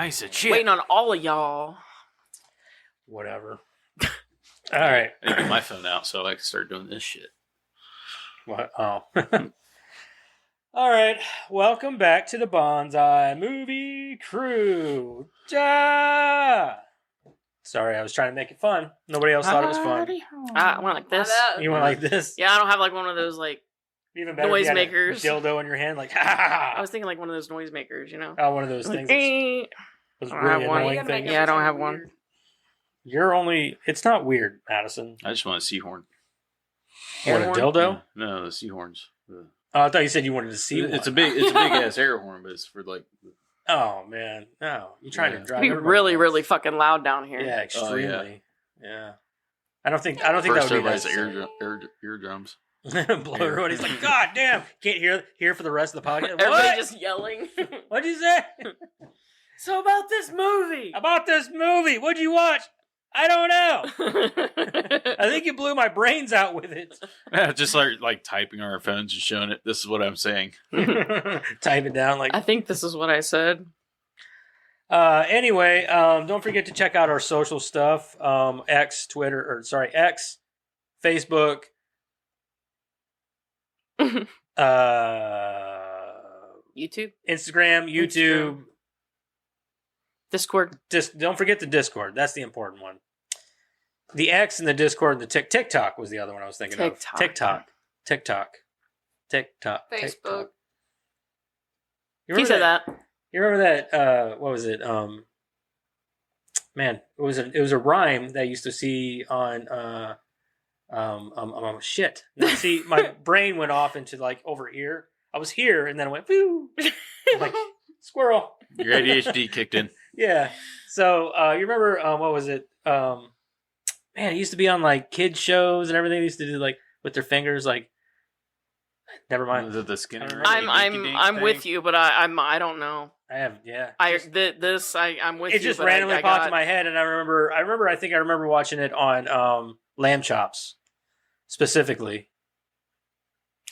Piece of shit. Waiting on all of y'all. Whatever. All right. I get my phone out so I can start doing this shit. What? Oh. All right. Welcome back to the Bonsai Movie Crew. Ja! Sorry, I was trying to make it fun. Nobody else thought it was fun. I went like this. You went like this? Yeah, I don't have like one of those like Even better if you had a noisemakers. dildo in your hand, like, ha ha ha. I was thinking like one of those noisemakers, you know? Oh, one of those Like, things. Those I don't really have one. annoying things. Yeah, I don't have one. You're only. It's not weird, Madison. I just want a seahorn. What, a Air horn? dildo? Yeah. No, the seahorns. Oh, I thought you said you wanted to see one. It's a big ass air horn, but it's for like. Oh man, no! You're trying to drive. It'd be everybody really, nuts. really fucking loud down here. Yeah, extremely. Oh, yeah. I don't think that First would be everybody's necessary. eardrums. Blow everybody's like, God damn! Can't hear for the rest of the podcast. Everybody What? just yelling. What'd you say So about this movie. about this movie? What'd you watch? I don't know. I think you blew my brains out with it. Yeah, just like typing on our phones and showing it. This is what I'm saying. Type it down like. I think this is what I said. Anyway, don't forget to check out our social stuff. X, Facebook. YouTube, Instagram, YouTube. Discord. Don't forget the Discord. That's the important one. The X and the Discord and the TikTok was the other one I was thinking of. TikTok. Facebook. He said that. You remember that? What was it? Man, it was a rhyme that I used to see on. Shit. No, see, my brain went off into like over here. I was here, and then it went boo. Like squirrel. Your ADHD kicked in. Yeah. So you remember what was it? Man, it used to be on like kids shows and everything. They used to do like with their fingers, like. Never mind. The Skinner. I'm with you, but I don't know. I have I'm with you. It just but randomly I popped got... in my head, and I remember watching it on Lamb Chops specifically.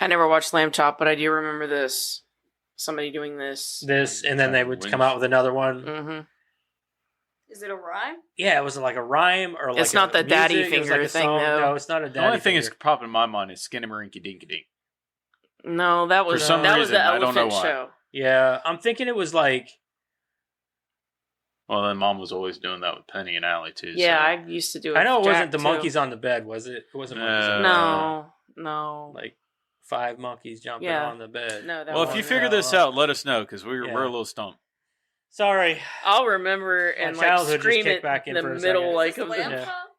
I never watched Lamb Chop, but I do remember this. Somebody doing this. And then they would come out with another one. Mm-hmm. Is it a rhyme? Yeah, it was like a rhyme or like it's not the daddy music. finger like thing, song. though. No, it's not a daddy. The only thing finger. that's popping in my mind is Skinnamarink Dinky Dink. No, that was For some that was reason, the I don't know elephant why. show. Yeah, I'm thinking it was like. Well, then Mom was always doing that with Penny and Allie too. Yeah, so. I used to do it. I know it with wasn't Jack, the too. monkeys on the bed, was it? It wasn't monkeys on the bed. No. Like 5 monkeys jumping Yeah. on the bed. No, that Well, if wasn't. you figure this out, let us know because we're a little stumped. Sorry. I'll remember and My like childhood just scream kicked it back in in for the a middle, second. like Is this of the the. lamb Yeah. chop?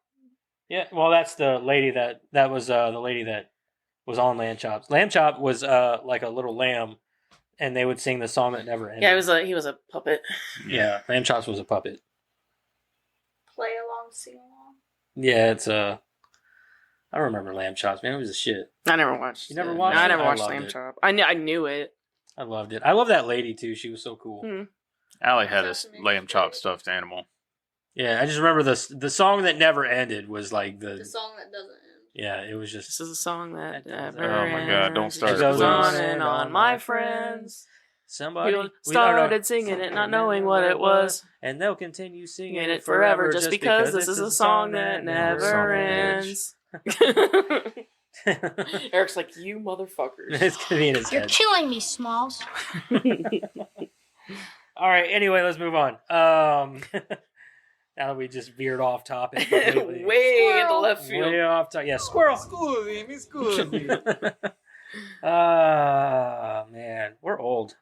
Yeah, well, that's the lady that was the lady that was on Lamb Chops. Lamb Chop was like a little lamb, and they would sing the song that never ended. Yeah, he was a puppet. Yeah, Lamb Chops was a puppet. Play along, sing along. Yeah, it's I remember Lamb Chops, man. It was a shit. I never watched. You never it. watched No, I it? never I watched loved Lamb it. Chop. I knew it. I loved it. I love that lady too. She was so cool. Hmm. Allie had a Sesame lamb Street. chop stuffed animal. Yeah, I just remember the song that never ended was like The song that doesn't end. yeah, it was just This is a song that That does- never Oh my God, don't ends. start, It goes please. on and on, my friends. somebody We started singing it, not knowing what it was. and they'll continue singing Singing it forever just because this is a song that never ends. Eric's like, you motherfuckers. It's gonna be in his You're head. killing me, Smalls. All right. Anyway, let's move on. Now that we just veered off topic, completely. Way in the left field. Way off topic. Yeah, squirrel. Ah, man, we're old.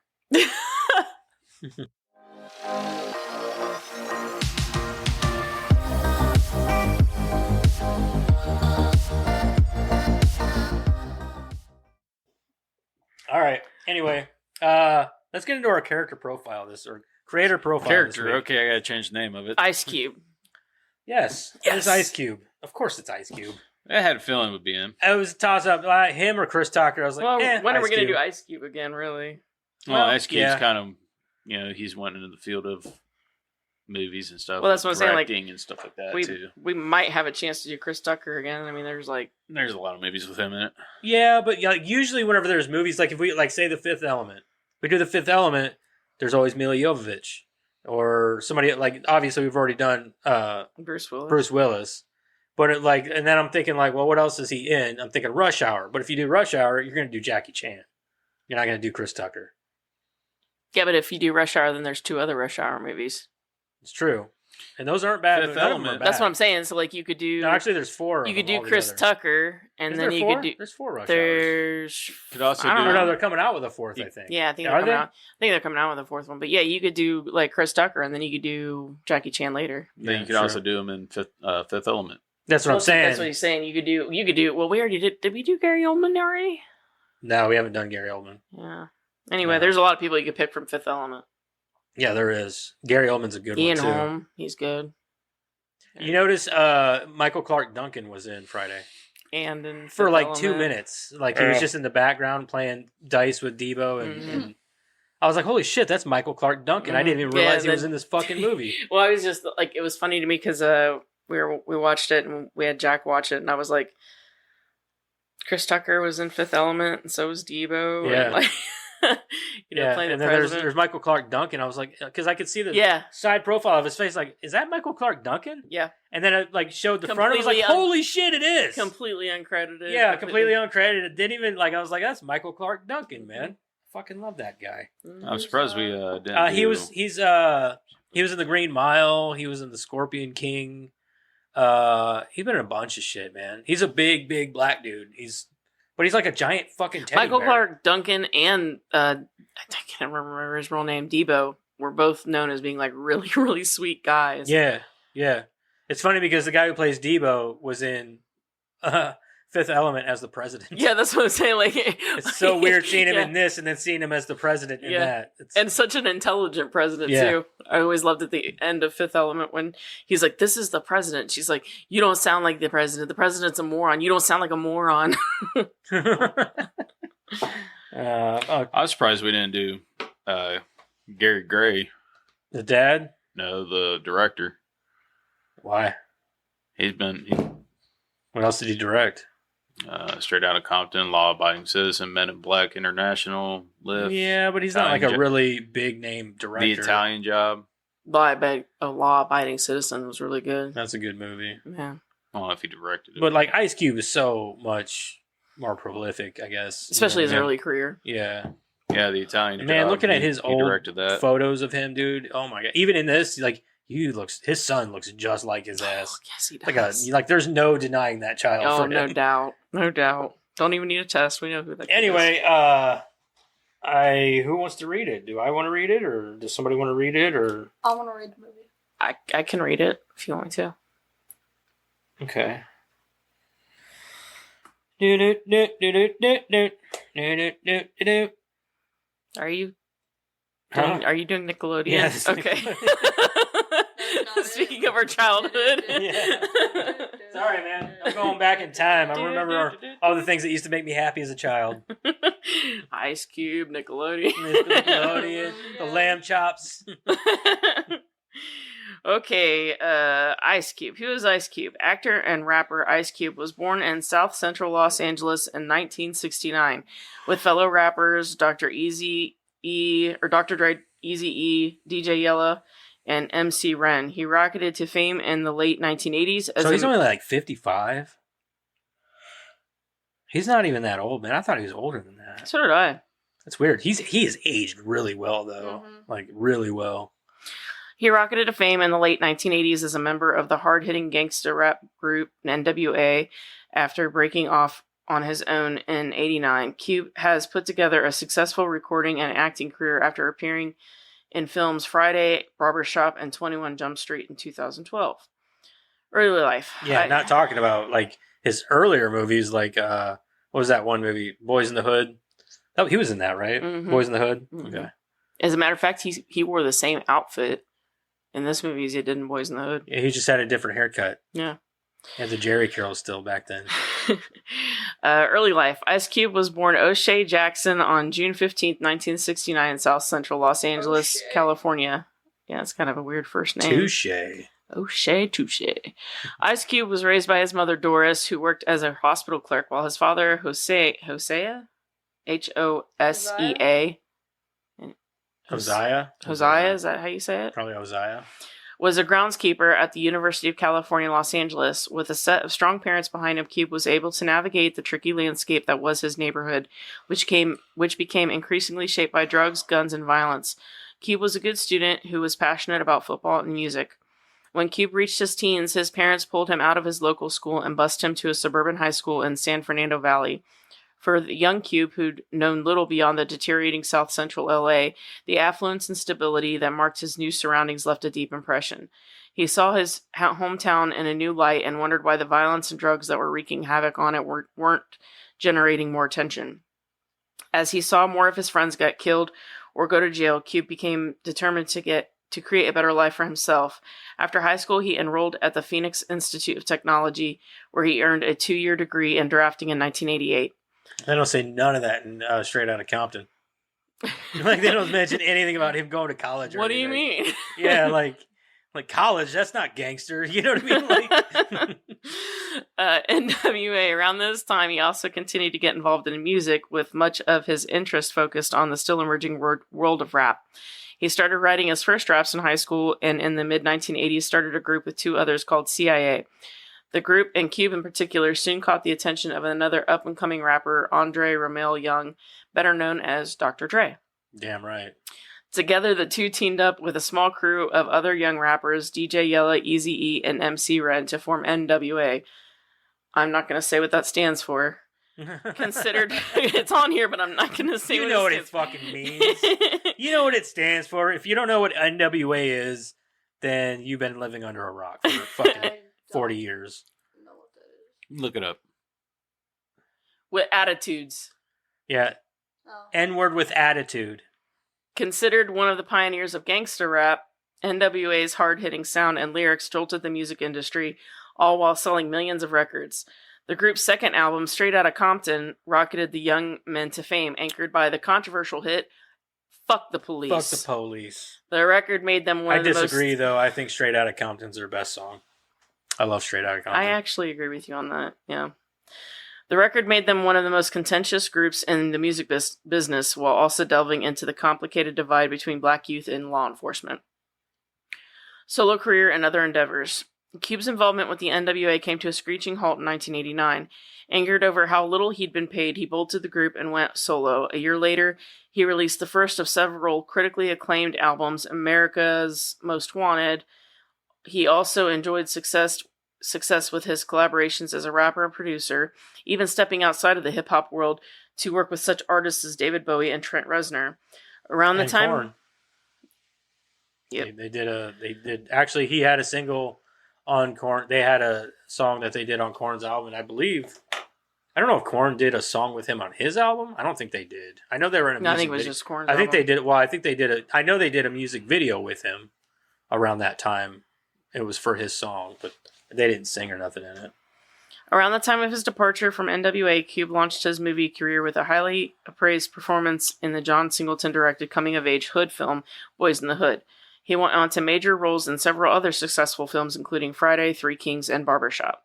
All right. Anyway, let's get into our character profile. Creator profile. this Character. week. Okay, I gotta change the name of it. Ice Cube. Yes. It's Ice Cube. Of course, it's Ice Cube. I had a feeling it would be him. It was a toss up. Him or Chris Tucker. I was like, Well, when are we Ice going to Cube. do Ice Cube again, really? Well, Well, Ice Cube's yeah. kind of, he's went into the field of movies and stuff. Well, that's what I'm saying, like, directing and stuff like that We too. we might have a chance to do Chris Tucker again. I mean, there's like... There's a lot of movies with him in it. Yeah, but like usually whenever there's movies, like if we like say The Fifth Element, we do The Fifth Element. There's always Mila Jovovich. or somebody like obviously we've already done Bruce Willis. Bruce Willis, but it, like, and then I'm thinking like, well, what else is he in? I'm thinking Rush Hour, but if you do Rush Hour, you're gonna do Jackie Chan. You're not gonna do Chris Tucker. Yeah, but if you do Rush Hour, then there's 2 other Rush Hour movies. It's true, and those aren't bad. Fifth None of them are Element. bad. That's what I'm saying. So like you could do. No, actually, there's 4. You of could them do Chris altogether. Tucker, and Is then there you 4? could do. There's 4 Rush Hours. There's. Could also I don't Or do no, they're coming out with a 4th. I think. Yeah, I think Are they're coming they? out. I think they're coming out with a 4th one. But yeah, you could do like Chris Tucker, and then you could do Jackie Chan later. Then Yeah, you could sure. also do them in Fifth Element. That's what I'm saying. That's what he's saying. You could do. Well, we already did. Did we do Gary Oldman already? No, we haven't done Gary Oldman. Yeah. Anyway, No. there's a lot of people you could pick from Fifth Element. Yeah, there is. Gary Oldman's a good Ian one too. Holm, he's good. You notice Michael Clark Duncan was in Friday And in for Fifth like 2 Element. minutes. Like he was just in the background playing dice with Debo, and I was like, "Holy shit, that's Michael Clark Duncan!" I didn't even Yeah, realize he was that- in this fucking movie. Well, I was just like, it was funny to me because we watched it and we had Jack watch it, and I was like, Chris Tucker was in Fifth Element, and so was Debo. Yeah. And like, playing and the then president. there's Michael Clark Duncan. I was like, because I could see the Yeah, side profile of his face. Like, is that Michael Clark Duncan? yeah, And then it like showed the front. I was like, Completely holy shit, it is. completely uncredited. Yeah, completely uncredited. Didn't even like. I was like, that's Michael Clark Duncan, man. Fucking love that guy. I'm surprised we didn't. He was in the Green Mile. He was in the Scorpion King. He's been in a bunch of shit, man. He's a big black dude. But he's like a giant fucking teddy Michael bear. Clark Duncan and I can't remember his real name, Debo, were both known as being like really, really sweet guys. Yeah. It's funny because the guy who plays Debo was in Fifth Element as the president. Yeah, that's what I'm saying. Like, It's so weird seeing him yeah. in this and then seeing him as the president in Yeah. that. It's, And such an intelligent president Yeah. too. I always loved at the end of Fifth Element when he's like, "This is the president." She's like, "You don't sound like the president. The president's a moron. You don't sound like a moron." I was surprised we didn't do Gary Gray. the dad? No, the director. Why? He's been What else did he direct? Straight Out of Compton, Law Abiding Citizen, Men in Black International, Lift, Yeah, but he's not like Italian a really big name director. The Italian Job. Law-abiding citizen was really good. That's a good movie. Yeah, I don't know if he directed it. But like Ice Cube is so much more prolific, I guess. especially his Yeah. early career. Yeah. yeah, The Italian Man, Job. looking at he- his he old directed that. photos of him, dude. Oh my god. Even in this, like his son looks just like his ass. Yes, he Like does. like there's no denying that child. Oh, for no him. doubt, no doubt. Don't even need a test. We know who that. kid is. Anyway, who wants to read it? Do I want to read it, or does somebody want to read it, or I want to read the movie. I can read it if you want me to. okay? Are you? Huh? Are you doing Nickelodeon? Yeah, this is Okay. not Speaking it. of our childhood. Yeah. Sorry, man. I'm going back in time. I remember all the things that used to make me happy as a child. Ice Cube, Nickelodeon. Nickelodeon, the lamb chops. Okay, Ice Cube. Who is Ice Cube? Actor and rapper Ice Cube was born in South Central Los Angeles in 1969 with fellow rappers Dr. Easy E or Dr. Dre, Easy E, DJ Yella, and MC Ren. He rocketed to fame in the late 1980s as So he's a- only like 55. He's not even that old, man. I thought he was older than that. So did I. That's weird. He has aged really well, though. Mhm. Like really well. He rocketed to fame in the late 1980s as a member of the hard-hitting gangster rap group NWA after breaking off on his own in 89. Cube has put together a successful recording and acting career after appearing in films Friday, Barbershop, and 21 Jump Street in 2012. Early life. Yeah, not talking about like his earlier movies, like what was that one movie, Boys in the Hood? Oh, he was in that, right? Mhm. Boys in the Hood. Mhm. Okay. As a matter of fact, he wore the same outfit in this movie as he did in Boys in the Hood. Yeah, he just had a different haircut. Yeah. He had the Jerry curl still back then. Early life. Ice Cube was born O'Shea Jackson on June 15th, 1969 in South Central Los Angeles, O'Shea. California. Yeah, it's kind of a weird first name. Touche. O'Shea Touche. Ice Cube was raised by his mother Doris, who worked as a hospital clerk, while his father Hosea? Hosea? Hosea? Hosea, is that how you say it? Probably Hosea. Was a groundskeeper at the University of California, Los Angeles. With a set of strong parents behind him, Cube was able to navigate the tricky landscape that was his neighborhood, which became increasingly shaped by drugs, guns, and violence. Cube was a good student who was passionate about football and music. When Cube reached his teens, his parents pulled him out of his local school and bused him to a suburban high school in San Fernando Valley. For the young Cube, who'd known little beyond the deteriorating South Central LA, the affluence and stability that marked his new surroundings left a deep impression. He saw his hometown in a new light and wondered why the violence and drugs that were wreaking havoc on it weren't generating more attention. As he saw more of his friends get killed or go to jail, Cube became determined to create a better life for himself. After high school, he enrolled at the Phoenix Institute of Technology, where he earned a 2-year degree in drafting in 1988. They don't say none of that in Straight Outta Compton. Like, they don't mention anything about him going to college. Or What do you anything. mean? Yeah, like college, that's not gangster. You know what I mean? Like, NWA, around this time, he also continued to get involved in music, with much of his interest focused on the still emerging world of rap. He started writing his first raps in high school, and in the mid-1980s started a group with 2 others called CIA. The group, and Cube in particular, soon caught the attention of another up-and-coming rapper, Andre Romeo Young, better known as Dr. Dre. damn right. Together, the two teamed up with a small crew of other young rappers, DJ Yella, Eazy-E, and MC Ren, to form NWA. I'm not going to say what that stands for. Considered, it's on here, but I'm not going to say You what know what it it fucking means. You know what it stands for. If you don't know what NWA is, then you've been living under a rock for fucking 40 years. Know what that is. Look it up. With attitudes. Yeah. Oh. N-word with attitude. Considered one of the pioneers of gangster rap, NWA's hard-hitting sound and lyrics jolted the music industry, all while selling millions of records. The group's second album, Straight Outta Compton, rocketed the young men to fame, anchored by the controversial hit, Fuck the Police. Fuck the police. The record made them one I of the most... disagree, though. I think Straight Outta Compton's their best song. I love Straight Outta Compton. I actually agree with you on that, yeah. The record made them one of the most contentious groups in the music business, while also delving into the complicated divide between black youth and law enforcement. Solo career and other endeavors. Cube's involvement with the NWA came to a screeching halt in 1989. Angered over how little he'd been paid, he bolted the group and went solo. A year later, he released the first of several critically acclaimed albums, America's Most Wanted. He also enjoyed success with his collaborations as a rapper and producer, even stepping outside of the hip-hop world to work with such artists as David Bowie and Trent Reznor. Around the time... Korn. Yep. They did. Actually, he had a single on Korn. They had a song that they did on Korn's album, I believe. I don't know if Korn did a song with him on his album. I don't think they did. I know they were in a music I think it was video. just Korn's I think they album. did. Well, I think they did I know they did a music video with him around that time. It was for his song, but they didn't sing or nothing in it. Around the time of his departure from NWA, Cube launched his movie career with a highly appraised performance in the John Singleton-directed coming-of-age hood film, Boys in the Hood. He went on to major roles in several other successful films, including Friday, Three Kings, and Barbershop.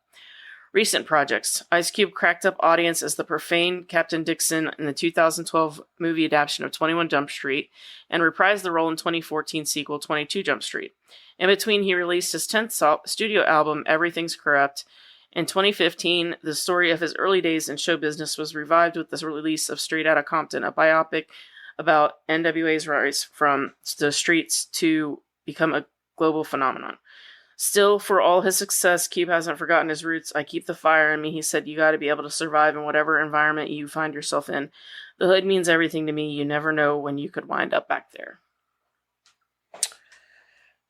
Recent projects. Ice Cube cracked up audience as the profane Captain Dixon in the 2012 movie adaptation of 21 Jump Street, and reprised the role in 2014 sequel 22 Jump Street. In between, he released his 10th studio album, Everything's Corrupt. In 2015, the story of his early days in show business was revived with the release of Straight Outta Compton, a biopic about NWA's rise from the streets to become a global phenomenon. Still, for all his success, Cube hasn't forgotten his roots. I keep the fire in me, he said. You gotta be able to survive in whatever environment you find yourself in. The hood means everything to me. You never know when you could wind up back there.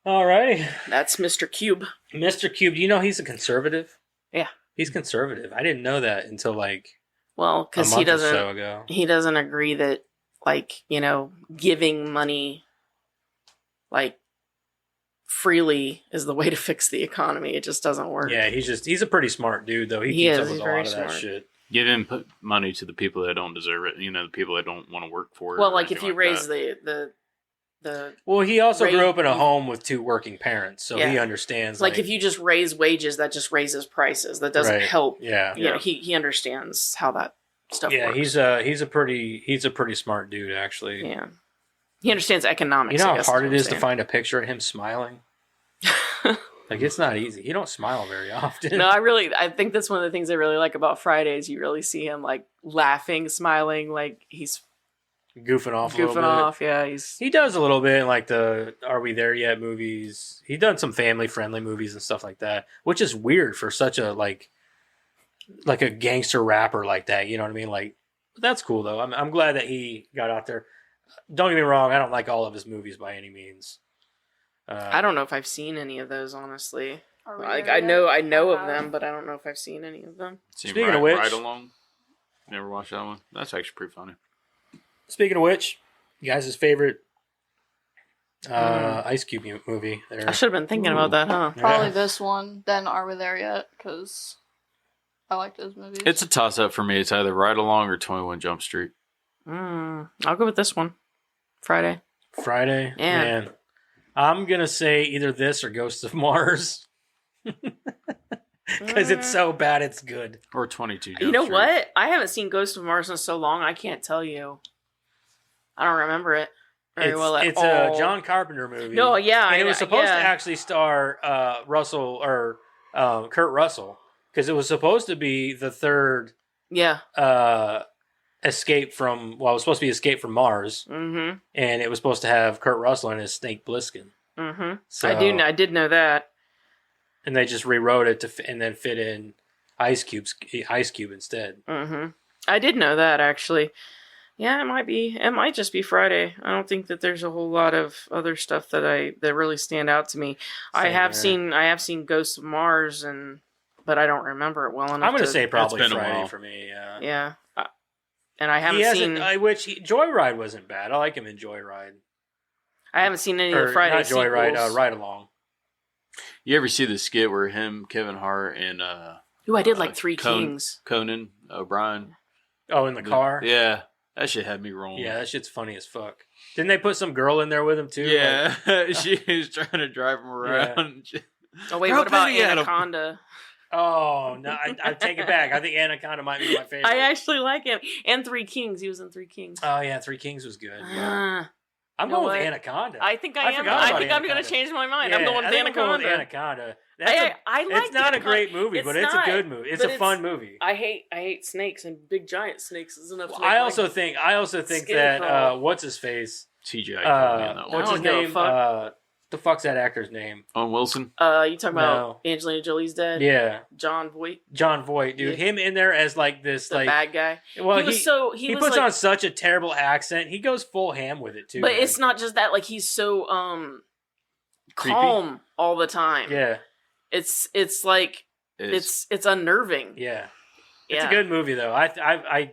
Alrighty. That's Mr. Cube. Mr. Cube, do you know he's a conservative? Yeah. He's conservative. I didn't know that until like Well, a because month or so ago. he doesn't agree that, like, you know, giving money, like, freely is the way to fix the economy. It just doesn't work. Yeah, he's a pretty smart dude though. He He keeps is. up with He's a very lot of that smart. shit. Give input money to the people that don't deserve it. You know, the people that don't want to work for it. Well, or like, if anything you like raise that. the Well, he also Rate- grew up in a home with 2 working parents, so he Yeah. understands. like, if you just raise wages, that just raises prices. That doesn't Right. help. yeah, You know, he understands how that stuff yeah, works. he's a pretty smart dude actually. Yeah. He understands economics. You know I how guess hard what it I'm is to saying. find a picture of him smiling? Like, it's not easy. You don't smile very often. No, I think that's one of the things I really like about Fridays. You really see him like laughing, smiling, like he's Goofing off a little goofing bit. off. Yeah, he's He does a little bit in like the Are We There Yet movies. He done some family friendly movies and stuff like that, which is weird for such a like a gangster rapper like that. You know what I mean? Like, that's cool though. I'm glad that he got out there. Don't get me wrong. I don't like all of his movies by any means. I don't know if I've seen any of those, honestly. Are we Like there I yet? know of Uh-huh. them, but I don't know if I've seen any of them. Seen Speaking of Ride, which- Ride Along. Never watched that one. That's actually pretty funny. Speaking of which, you guys' favorite Ice Cube movie? There. I should have been thinking about that, huh? Probably Yeah. this one. Then Are We There Yet? Because I like those movies. It's a toss up for me. It's either Ride Along or 21 Jump Street. I'll go with this one. Friday. Friday. Yeah. Man, I'm gonna say either this or Ghosts of Mars because it's so bad it's good. Or 22 Jump You know Street. what? I haven't seen Ghost of Mars in so long. I can't tell you. I don't remember it very well at It's all. a John Carpenter movie. No, yeah, and it was supposed yeah. to actually star Russell or Kurt Russell because it was supposed to be the third Yeah. Escape from. Well, it was supposed to be Escape from Mars, Mm-hmm. and it was supposed to have Kurt Russell and his Snake Plissken. Mm-hmm. So, I did know that. and they just rewrote it and then fit in Ice Cube instead. Mm-hmm. I did know that actually. Yeah, it might be. It might just be Friday. I don't think that there's a whole lot of other stuff that really stand out to me. I have seen Ghosts of Mars, but I don't remember it well enough. I'm going to say probably It's been a Friday while. for me. Yeah. Yeah. And I haven't seen. Joyride wasn't bad. I like him in Joyride. I haven't seen any of Or the Friday not Joyride, sequels. Ride Along. You ever see the skit where him, Kevin Hart, and Ooh, I did like Three Kings. Conan O'Brien? Oh, in the car. Yeah. That shit had me rolling. Yeah, that shit's funny as fuck. Didn't they put some girl in there with him too? Yeah. She was trying to drive him around. Oh wait, Throw what about Penny at 'em. Anaconda? Oh no, I take it back. I think Anaconda might be my favorite. I actually like him. And Three Kings. He was in Three Kings. Oh yeah, Three Kings was good. Ah, I'm you know going with what? Anaconda. I think I am. forgot I about think I'm going to Anaconda. change my mind. Yeah, I'm going with I think I'm going Anaconda. with Anaconda. I like it's not a Anaconda. great movie, It's but it's not, a good movie. It's but a fun movie. I hate snakes, and big giant snakes is enough. To make I my- also think skin that crawl. what's his face? TJ killed me on that one. What's I his don't give a name? fuck. The fuck's that actor's name? Owen Wilson? You talking about No. Angelina Jolie's dad? Yeah, John Voight, John Voight, dude. Yeah. Him in there as like this, the like bad guy. well, he was puts like, on such a terrible accent. He goes full ham with it too. but man. it's not just that. Like he's so Creepy? calm all the time. Yeah, It's like it's unnerving. yeah. Yeah. It's a good movie though. I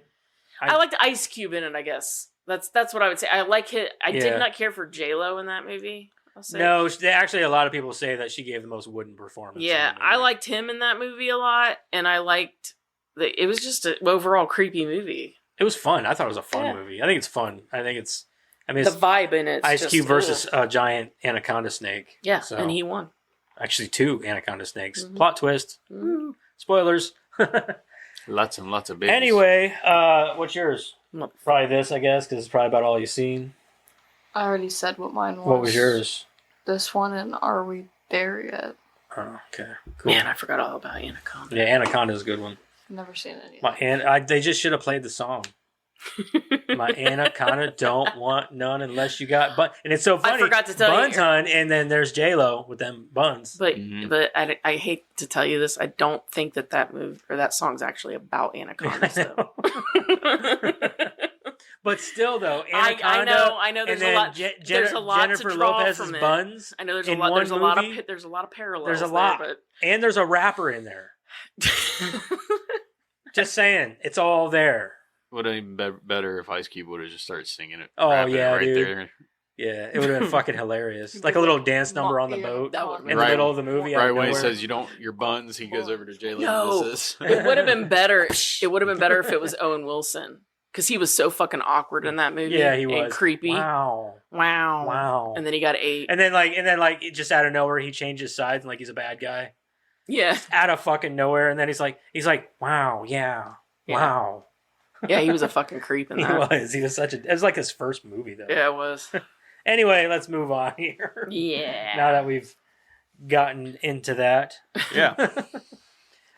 liked Ice Cube in it. I guess that's what I would say. I like it. I Yeah. did not care for J-Lo in that movie. I'll say. No, actually, a lot of people say that she gave the most wooden performance. Yeah, in the I movie. liked him in that movie a lot, and I liked it was just an overall creepy movie. It was fun. I thought it was a fun Yeah. movie. I think it's fun. I mean, The it's vibe in it. Ice Cube versus a giant anaconda snake. yeah, so- and he won. Actually, two anaconda snakes. Mhm. Plot twist. Mhm. Spoilers. Lots and lots of babies. Anyway, what's yours? What? Probably this, I guess, because it's probably about all you've seen. I already said what mine was. What was yours? This one and Are We There Yet? Oh, okay. Cool. Man, I forgot all about Anaconda. Yeah, Anaconda's a good one. Never seen it yet. They just should have played the song. My anaconda don't want none unless you got bun. And it's so funny. forgot to tell you- Buns Hun, and then there's J-Lo with them buns. But Mhm. but I hate to tell you this, I don't think that move or that song's actually about Anaconda. So. But still, though, Anaconda. I know. and There's a then lot. there's a lot Jennifer to draw Lopez's from it. buns, I know there's in a lot. one There's a lot movie. of. There's a lot of parallels. There's a lot. there, and there's a rapper in there. but Just saying, it's all there. Would have been better if Ice Cube would have just started singing it. Oh, rapping it yeah, right dude. there. Yeah, it would have been fucking hilarious. Like a little dance number on the boat That would've in been the Right. middle of the movie. out Right of when he nowhere. says you don't your buns, he goes over to J Lo. No. This it would have been better. It would have been better if it was Owen Wilson because he was so fucking awkward in that movie. Yeah, he and was creepy. Wow, Wow. wow. And then he got 8. And then it just out of nowhere, he changes sides and like he's a bad guy Yeah, out of fucking nowhere. And then he's like, wow, yeah, Yeah. wow. yeah, he was a fucking creep in He that. was. He was such a. It was like his first movie though. Yeah, it was. Anyway, let's move on here. Yeah. Now that we've gotten into that. Yeah.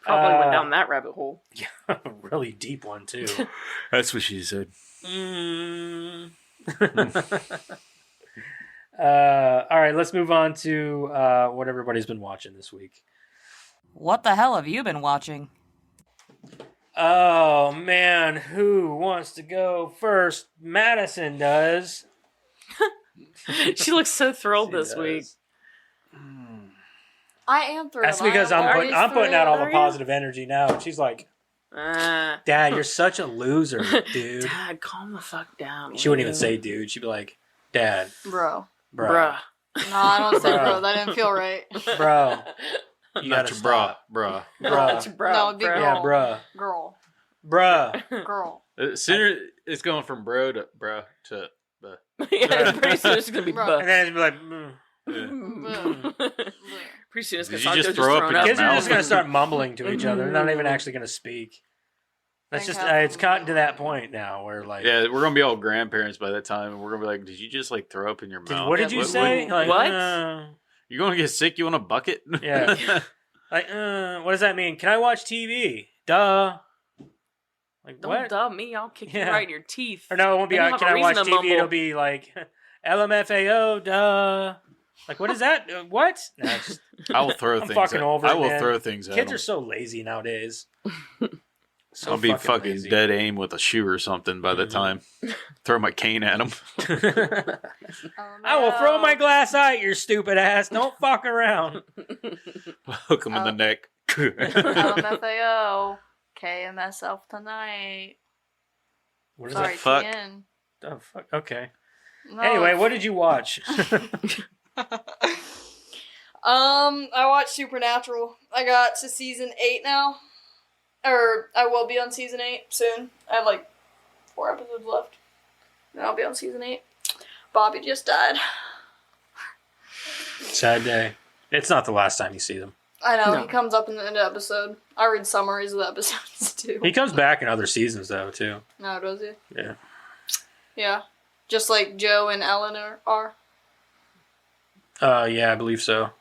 Probably went down that rabbit hole. Yeah, a really deep one, too. That's what she said. All right, let's move on to what everybody's been watching this week. What the hell have you been watching? Oh, man, who wants to go first? Madison does. She looks so thrilled She this does. week. I am thrilled. That's because I am I'm always putting out all Are the you? positive energy now. And she's like, Dad, Dad, you're such a loser, dude. calm the fuck down. She wouldn't even will say dude. She'd be like, Dad, Bro. bro. Bruh. No, I don't say Bro. bro. That didn't feel right. Bro. You Not gotta your stop. bruh. Bruh. Bro, No, big bro. Yeah, bruh. Girl. Bruh. Girl. Sooner it's going from bro to bruh to buh. Yeah, pretty soon it's gonna be Bro. buh. And then it'd be like, Pretty soon it's Did gonna you start just throw up in your kids are mouth? just going to start mumbling to each other. They're not even actually going to speak. That's Thank just, God. it's gotten to that point now where, like, Yeah, we're gonna be all grandparents by that time, and we're gonna be like, "Did you just like throw up in your mouth? what did you say? Like, What? You gonna get sick? You want a bucket? Yeah. Like, what does that mean? Can I watch TV? Duh. Like, Don't what? dub me, I'll kick Yeah. you right in your teeth. Or no, it won't be, Then you'll can have I a watch reason to TV? mumble. It'll be like, LMFAO, duh. Like, what is that? What? Nah, it's just- I will throw I'm things. fucking over I it, will man. throw things at kids them. are so lazy nowadays. So I'll be fucking lazy. dead aim with a shoe or something by the Mhm. time. Throw my cane at them. I will throw my glass eye at your stupid ass. Don't fuck around. Hook them in the neck. LMFAO. KMSF tonight. What is Sorry, that? Fuck. TN. that? Oh, fuck. Okay. No, Anyway, what did you watch? I watched Supernatural. I got to season 8 now. Or, I will be on season 8 soon. I have like 4 episodes left. And I'll be on season 8. Bobby just died. Sad day. It's not the last time you see them. I know, No. he comes up in the end of the episode. I read summaries of the episodes too. He comes back in other seasons, though, too. No, does he? Yeah. Yeah. Just like Joe and Eleanor are. Yeah, I believe so.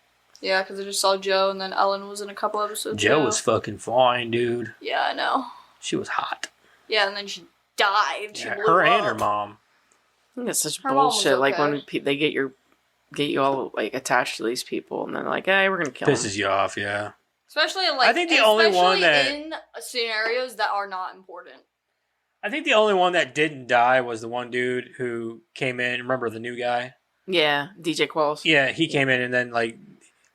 Yeah, because I just saw Joe and then Ellen was in a couple episodes Joe too. was fucking fine, dude. Yeah, I know. She was hot. Yeah, and then she died. She Yeah, blew her and up. her mom. I think it's such Her mom was bullshit. Like okay. when they get you all like attached to these people, and then like, hey, we're gonna kill them. Pisses you off, yeah. Especially in, like, I think the only one that- in scenarios that are not important. I think the only one that didn't die was the one dude who came in. Remember the new guy? Yeah, DJ Qualls. Yeah, he came in and then, like,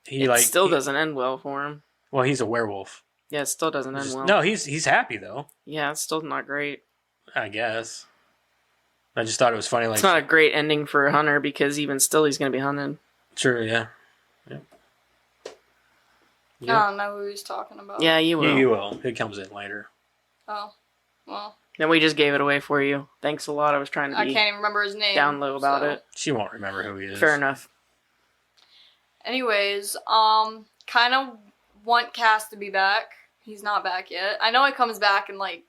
It still doesn't end well for him. Well, he's a werewolf. Yeah, it still doesn't end well. No, he's happy, though, Yeah, it's still not great. I guess. I just thought it was funny. Like, It's not a great ending for Hunter because even still he's gonna be hunted. True, yeah. Yeah. I don't know who he's talking about. Yeah, you will. You will. It comes in later. Oh. Well, Then we just gave it away for you. Thanks a lot. I was trying to I be can't even remember his name. down low about so. it. She won't remember who he is. Fair enough. Anyways, kind of want Cass to be back. He's not back yet. I know he comes back in like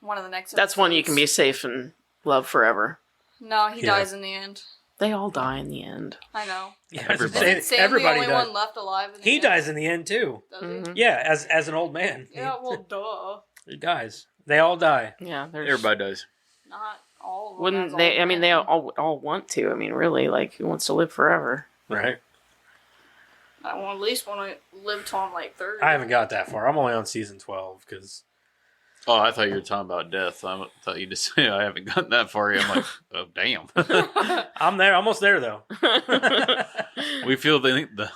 one of the next. That's one you can be episodes. safe and love forever. No, he Yeah. dies in the end. They all die in the end. I know. Yeah, Everybody. Isn't Sam everybody the only does. one left alive? In the He end? dies in the end, too. Does he? Mhm. Yeah, as an old man. Yeah, well, duh. He dies. They all die. Yeah, there's Everybody does. Not all of them. Wouldn't as they? old I mean, men. they all want to. I mean, really, like who wants to live forever? Right. I will at least want to live till I'm like 30. I haven't got that far. I'm only on season 12 because Oh, I thought you were talking about death. I thought you just say I haven't gotten that far yet. I'm like, oh damn. I'm there, almost there though. We feel the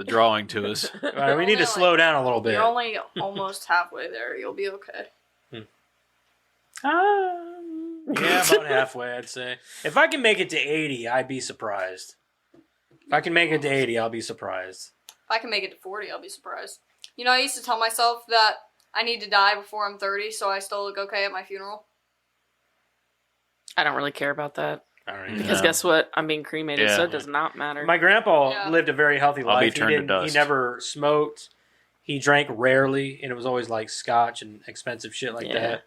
drawing to us. All right, we need to Only, slow down a little bit. You're only almost halfway there. You'll be okay. Yeah, about halfway, I'd say. If I can make it to 80, I'd be surprised. If I can make it to 80, I'll be surprised. If I can make it to 40, I'll be surprised. You know, I used to tell myself that I need to die before I'm 30, so I still look okay at my funeral. I don't really care about that I don't even because No. guess what? I'm being cremated, Yeah. so it does not matter. My grandpa Yeah. lived a very healthy I'll be life. turned to He dust. never smoked. He drank rarely, and it was always like scotch and expensive shit like Yeah. that.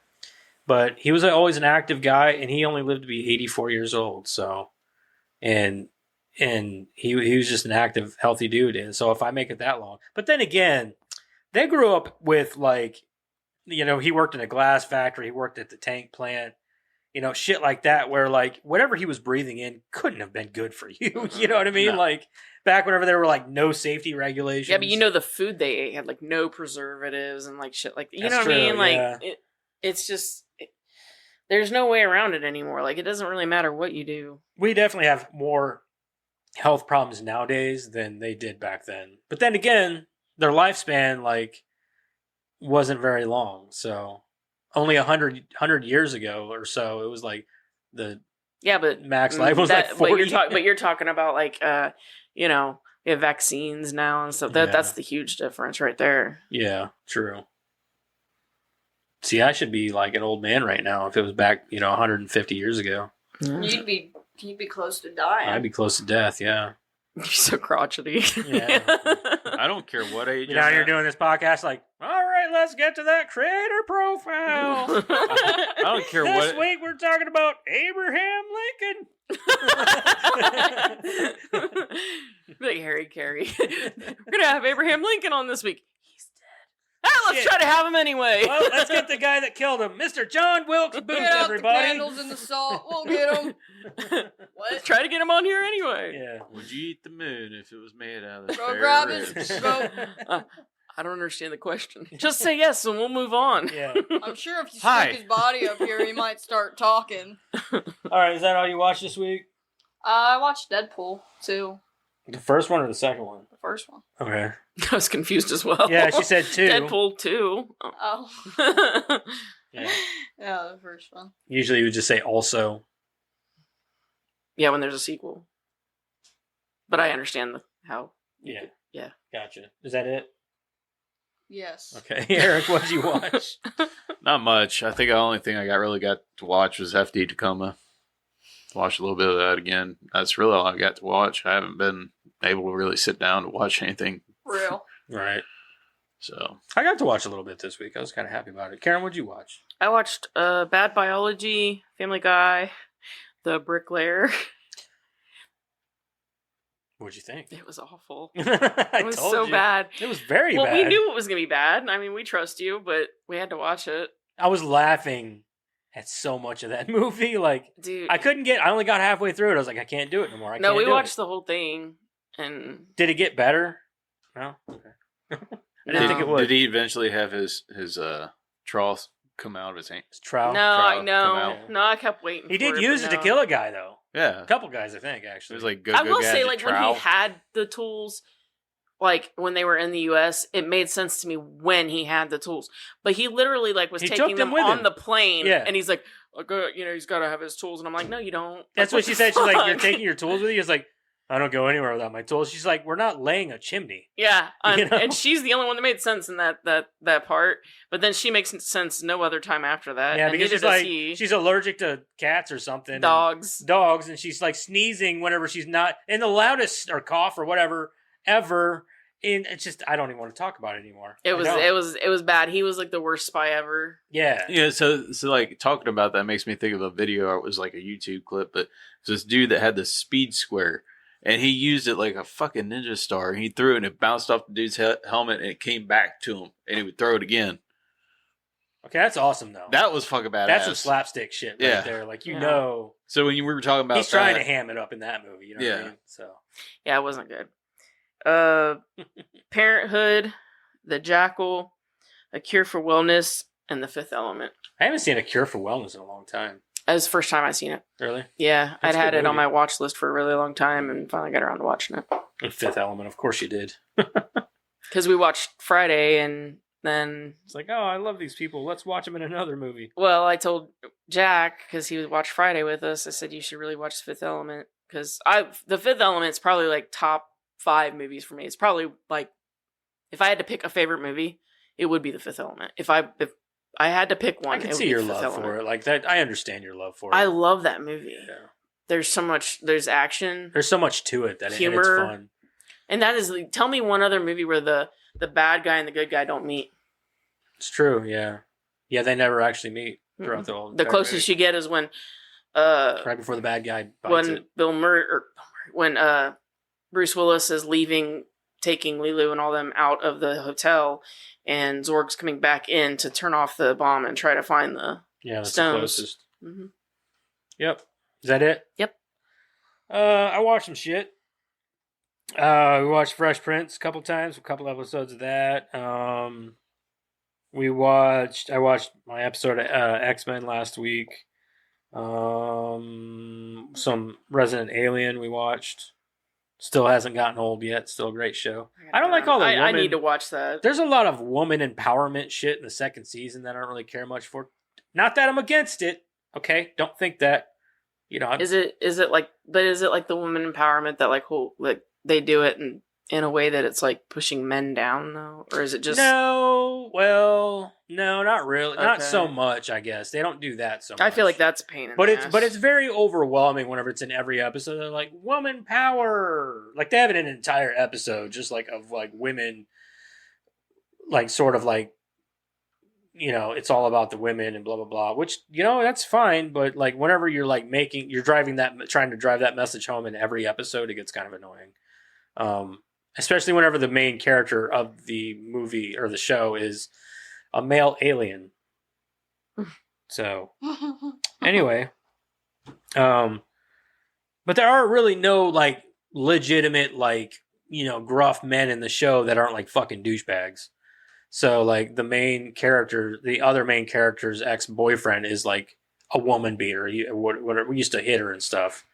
But he was always an active guy, and he only lived to be 84 years old. So and he was just an active, healthy dude. And so if I make it that long, but then again, they grew up with like, you know, he worked in a glass factory, he worked at the tank plant, you know, shit like that, where like whatever he was breathing in couldn't have been good for you. You know what I mean? No. Like back whenever there were like no safety regulations. Yeah, but you know the food they ate had like no preservatives and like shit like you That's know what I mean? true, Like yeah. it's just there's no way around it anymore. Like it doesn't really matter what you do. We definitely have more health problems nowadays than they did back then. But then again, their lifespan like wasn't very long. So only 100 years ago or so, it was like the Yeah, but max life was like 40. But you're talking about like you know, we have vaccines now and stuff. Yeah. That's the huge difference right there. Yeah, true. See, I should be like an old man right now if it was back, you know, 150 years ago. You'd be close to dying. I'd be close to death, yeah. You're so crotchety. Yeah. I don't care what age. You know, you're doing this podcast like, all right, let's get to that creator profile. I don't care This what. week we're talking about Abraham Lincoln. Like Harry Carey. We're gonna have Abraham Lincoln on this week. He's dead. Ah, let's Shit. try to have him anyway. Well, let's get the guy that killed him, Mr. John Wilkes Booth, Get out everybody. the candles and the salt. We'll get them. Let's try to get him on here anyway. Yeah. Would you eat the moon if it was made out of Go spare grab ribs? his- go. I don't understand the question. Just say yes and we'll move on. Yeah. I'm sure if you Hi. stick his body up here, he might start talking. All right, is that all you watched this week? I watched Deadpool too. The first one or the second one? The first one. Okay. I was confused as well. Yeah, she said two. Deadpool 2. Oh. Yeah. Yeah, the first one. Usually you would just say also. Yeah, when there's a sequel. But I understand how. Yeah. Yeah. Gotcha. Is that it? Yes. Okay. Eric, what did you watch? Not much. I think the only thing I really got to watch was FD Tacoma. Watched a little bit of that again. That's really all I got to watch. I haven't been able to really sit down to watch anything. Real. Right. So I got to watch a little bit this week. I was kind of happy about it. Karen, what'd you watch? I watched Bad Biology, Family Guy, The Bricklayer. What'd you think? It was awful. I It was told so you. bad. It was very Well, bad. we knew it was going to be bad. I mean, we trust you, but we had to watch it. I was laughing at so much of that movie. Like, Dude. I only got halfway through it. I was like, I can't do it no more. I No, can't we do watched it. the whole thing. And Did it get better? No? Okay. I didn't think it would. Did he eventually have his trough come out of his hand? It's trial. no, I come know. out. No, I kept waiting. He for did it, use but it to no. kill a guy, though. Yeah. A couple guys, I think, It actually. was like, go, I go, will say, gadget, like, trowel. when he had the tools, like, when they were in the U.S., it made sense to me when he had the tools. But he literally, like, was He taking took them them with on him. the plane. Yeah. And he's like, you know, he's got to have his tools. And I'm like, no, you don't. That's Like, what she the said. She's like, you're fuck? taking your tools with you? He's like, I don't go anywhere without my tools. She's like, we're not laying a chimney. Yeah, You know? and she's the only one that made sense in that part. But then she makes sense no other time after that. Yeah, and because neither she's does like, he. she's allergic to cats or something. and Dogs. Dogs, and she's like sneezing whenever she's not in the loudest or cough or whatever ever. And it's just, I don't even want to talk about it anymore. It I was don't. it was bad. He was like the worst spy ever. Yeah. Yeah, so like talking about that makes me think of a video. It was like a YouTube clip, but it's this dude that had the speed square, and he used it like a fucking ninja star. He threw it and it bounced off the dude's helmet, and it came back to him, and he would throw it again. Okay, that's awesome though. That was fucking badass. That's some slapstick shit right Yeah. there. Like, you Yeah. know, So when you were talking about he's trying that, to ham it up in that movie. You know what I Yeah. mean? So Yeah, it wasn't good. Parenthood, The Jackal, A Cure for Wellness, and The Fifth Element. I haven't seen A Cure for Wellness in a long time. That was the first time I seen it. Really? Yeah, That's I'd a had good it on movie. my watch list for a really long time and finally got around to watching it. And Fifth Element, of course you did. Because we watched Friday and then, It's like, oh, I love these people. Let's watch them in another movie. well, I told Jack, because he would watch Friday with us, I said, you should really watch The Fifth Element. Because The Fifth Element's probably like top 5 movies for me. It's probably like, if I had to pick a favorite movie, it would be The Fifth Element. If I had to pick one, I can it would see be your The Fifth love Element. for it. Like that, I understand your love for it. I love that movie. Yeah. There's action. There's so much to it that it's Humor. fun. And that is, tell me one other movie where the bad guy and the good guy don't meet. It's true. Yeah. Yeah, they never actually meet throughout the whole. The entire closest you get is when Right before the bad guy bites it. When Bruce Willis is leaving, taking Lulu and all them out of the hotel, and Zorg's coming back in to turn off the bomb and try to find the That's stones. the closest. Mm-hmm. Yep. Is that it? Yep. I watched some shit. We watched Fresh Prince a couple times, a couple episodes of that. I watched my episode of X-Men last week. Some Resident Alien we watched. Still hasn't gotten old yet. Still a great show. I don't like all the woman. I need to watch that. There's a lot of woman empowerment shit in the second season that I don't really care much for. Not that I'm against it. Okay, don't think that. Is it like the woman empowerment that like they do it in a way that it's like pushing men down though, or is it just no, not really, okay. Not so much. I guess they don't do that so much. I feel like that's a pain in but the it's ass. But it's very overwhelming whenever it's in every episode. They're like woman power, like they have it in an entire episode just like of like women, like sort of like it's all about the women and blah blah blah, which that's fine, but like whenever you're like trying to drive that message home in every episode, it gets kind of annoying. Especially whenever the main character of the movie or the show is a male alien. So anyway, but there are really no like legitimate like gruff men in the show that aren't like fucking douchebags. So like the other main character's ex-boyfriend is like a woman beater. We used to hit her and stuff.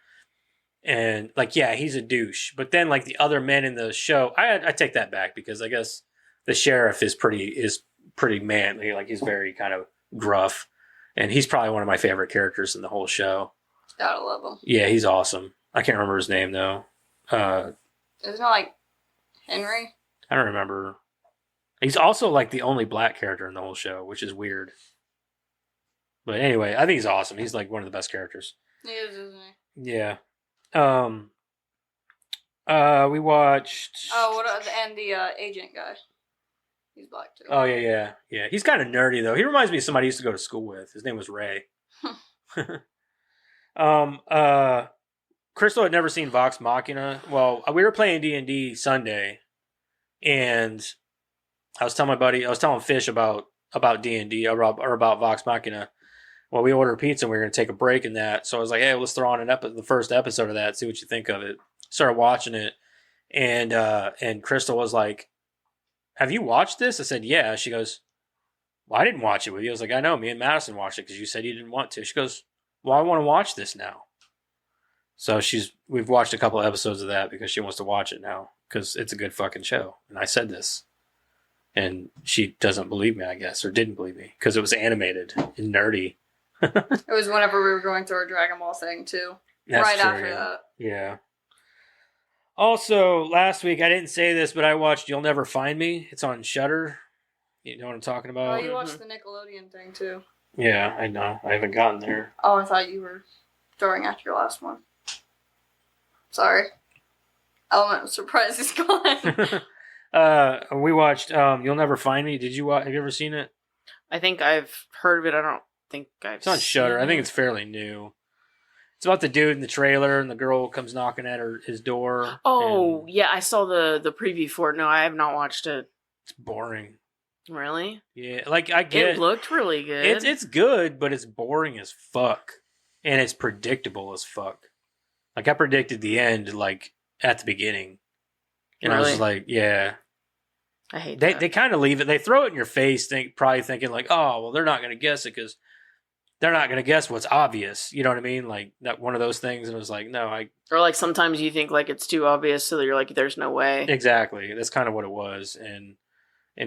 And like, yeah, he's a douche. But then like the other men in the show, I take that back because I guess the sheriff is pretty manly. Like he's very kind of gruff. And he's probably one of my favorite characters in the whole show. Gotta love him. Yeah, he's awesome. I can't remember his name though. Isn't it like Henry? I don't remember. He's also like the only black character in the whole show, which is weird. But anyway, I think he's awesome. He's like one of the best characters. He is, isn't he? Yeah. We watched. Oh, and the agent guy. He's black too. Oh yeah. He's kind of nerdy though. He reminds me of somebody I used to go to school with. His name was Ray. Crystal had never seen Vox Machina. Well, we were playing D&D Sunday, and I was telling Fish about D&D or about Vox Machina. Well, we ordered pizza and we were going to take a break in that. So I was like, hey, well, let's throw on the first episode of that, see what you think of it. Started watching it, and Crystal was like, have you watched this? I said, yeah. She goes, well, I didn't watch it with you. I was like, I know, me and Madison watched it because you said you didn't want to. She goes, well, I want to watch this now. So we've watched a couple episodes of that because she wants to watch it now because it's a good fucking show. And I said this. And she doesn't believe me, I guess, or didn't believe me because it was animated and nerdy. It was whenever we were going through our Dragon Ball thing too. That's right true, after yeah. that. Yeah. Also, last week, I didn't say this, but I watched You'll Never Find Me. It's on Shudder. You know what I'm talking Oh, about? you watched the Nickelodeon thing too. Yeah, I know. I haven't gotten there. Oh, I thought you were throwing out your last one. Sorry. Element of surprise is gone. We watched You'll Never Find Me. Have you ever seen it? I think I've heard of it. I don't think I've It's on Shudder. I think it's fairly new. It's about the dude in the trailer, and the girl comes knocking at his door. Oh, yeah, I saw the preview for it. No, I have not watched it. It's boring. Really? Yeah, like I get it looked really good. It's good, but it's boring as fuck, and it's predictable as fuck. Like I predicted the end like at the beginning, and I was just like, yeah. I hate that. They kind of leave it. They throw it in your face, probably thinking like, oh, well, they're not going to guess it because they're not going to guess what's obvious. You know what I mean? Like that one of those things. And it was like, no, or like sometimes you think like it's too obvious, so you're like, there's no way. Exactly. That's kind of what it was, and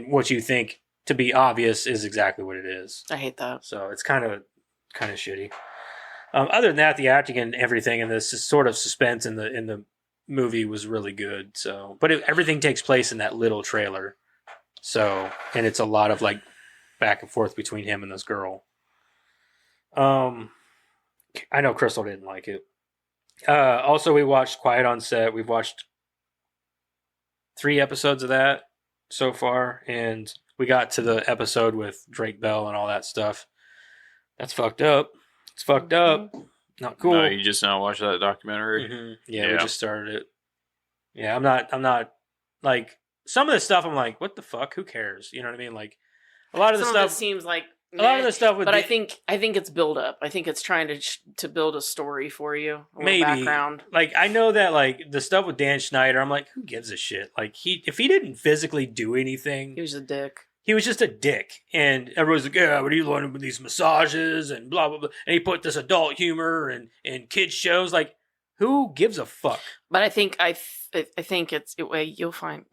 what you think to be obvious is exactly what it is. I hate that. So it's kind of shitty. Other than that, the acting and everything and this sort of suspense in the movie was really good. So, but everything takes place in that little trailer. So, and it's a lot of like back and forth between him and this girl. I know Crystal didn't like it. Also, we watched Quiet on Set. We've watched 3 episodes of that so far, and we got to the episode with Drake Bell and all that stuff. That's fucked up. It's fucked up. Not cool. No, you just now watch that documentary. Yeah, we Yeah. just started it. Yeah, I'm not like some of the stuff. I'm like, what the fuck? Who cares? You know what I mean? Like a lot of the Some of it stuff. seems like A lot of meh, the stuff with but I think it's build up. I think it's trying to build a story for you, a little maybe background. like I know that like the stuff with Dan Schneider. I'm like, who gives a shit? Like if he didn't physically do anything, He was a dick. he was just a dick. And everyone's like, yeah, what are you learning with these massages and blah blah blah. And he put this adult humor and kids shows. Like, who gives a fuck? But I think I think you'll find.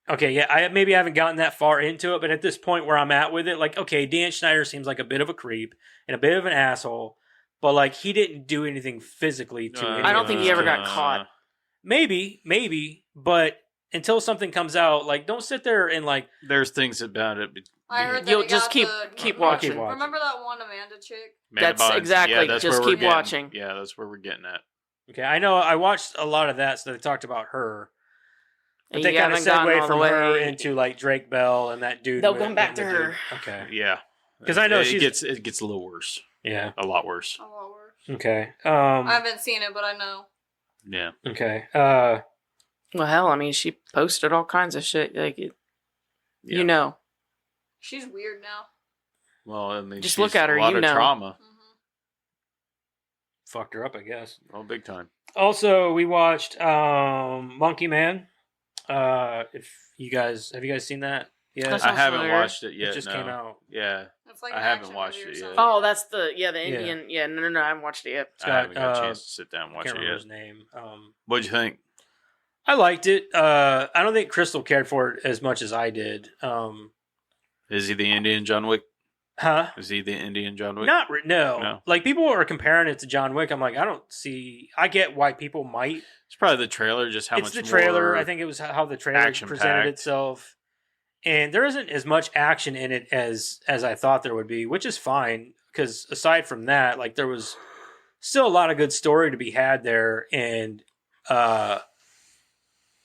Okay, yeah, I haven't gotten that far into it, but at this point where I'm at with it, like, okay, Dan Schneider seems like a bit of a creep and a bit of an asshole, but like he didn't do anything physically to I don't think he ever got caught. Maybe, but until something comes out, like, don't sit there and like. There's things about it. I heard that You'll it just got keep the- watching. Remember that one Amanda chick? Amanda That's Bynes. exactly, that's just where we're keep getting- watching. Yeah, that's where we're getting at. Okay, I know I watched a lot of that, so they talked about her. But And they you kind of haven't gotten segued all from the her way. into like Drake Bell and that dude. They'll come back to her. Okay. Yeah, 'Cause I know it she's- gets a little worse. Yeah. A lot worse. A lot worse. Okay. I haven't seen it, but I know. Yeah. Okay. Well, hell, I mean, she posted all kinds of shit. Like, Yeah. you know, She's weird now. Well, I mean, Just she's look at her, A lot you of know. trauma. Fucked her up, I guess. Oh, big time. Also, we watched Monkey Man. If you guys have you guys seen that? Yeah, That I sounds haven't familiar. watched it yet. it just no. came out. Yeah, It's like I an haven't action watched movie or it yet. something. oh, that's the Yeah. Indian. Yeah, no, I haven't watched it yet. I haven't got a got, chance to sit down and I watch can't it remember yet. his name. What'd you think? I liked it. I don't think Crystal cared for it as much as I did. Is he the Indian John Wick? Huh? Is he the Indian John Wick? No. No. Like people are comparing it to John Wick. I'm like, I don't see. I get why people might. It's probably the trailer. Just how It's much the trailer. more I think it was how the trailer action-packed. presented itself, and there isn't as much action in it as I thought there would be, which is fine because aside from that, like there was still a lot of good story to be had there. And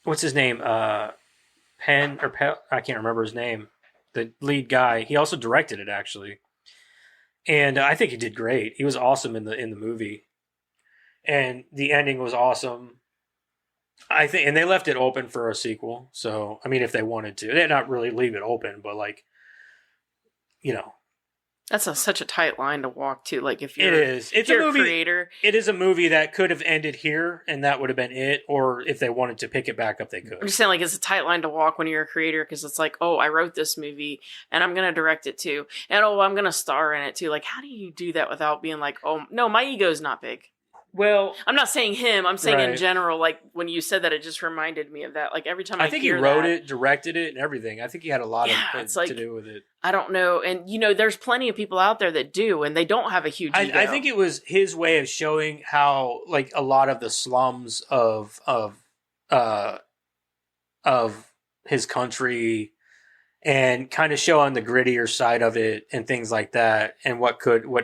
what's his name? Penn or Pe- I can't remember his name. The lead guy. He also directed it actually, and I think he did great. He was awesome in the movie, and the ending was awesome. I think, and they left it open for a sequel. So, I mean, if they wanted to, they'd not really leave it open, but like, you know, That's such a tight line to walk to. Like, if it you're is. if It's a you're movie. creator, It is a movie that could have ended here, and that would have been it. Or if they wanted to pick it back up, they I'm could. just saying, like, it's a tight line to walk when you're a creator because it's like, oh, I wrote this movie and I'm gonna direct it too, and oh, I'm gonna star in it too. Like, how do you do that without being like, oh, no, my ego's not big. Well, I'm not saying him. I'm saying in Right. general. Like when you said that, it just reminded me of that. Like every time I think he hear wrote that, it, directed it, and everything. I think he had a lot Yeah, of it's like- to do with it. I don't know. And you know, there's plenty of people out there that do, and they don't have a huge ego. I think it was his way of showing how, like, a lot of the slums of his country, and kind of showing the grittier side of it and things like that, and what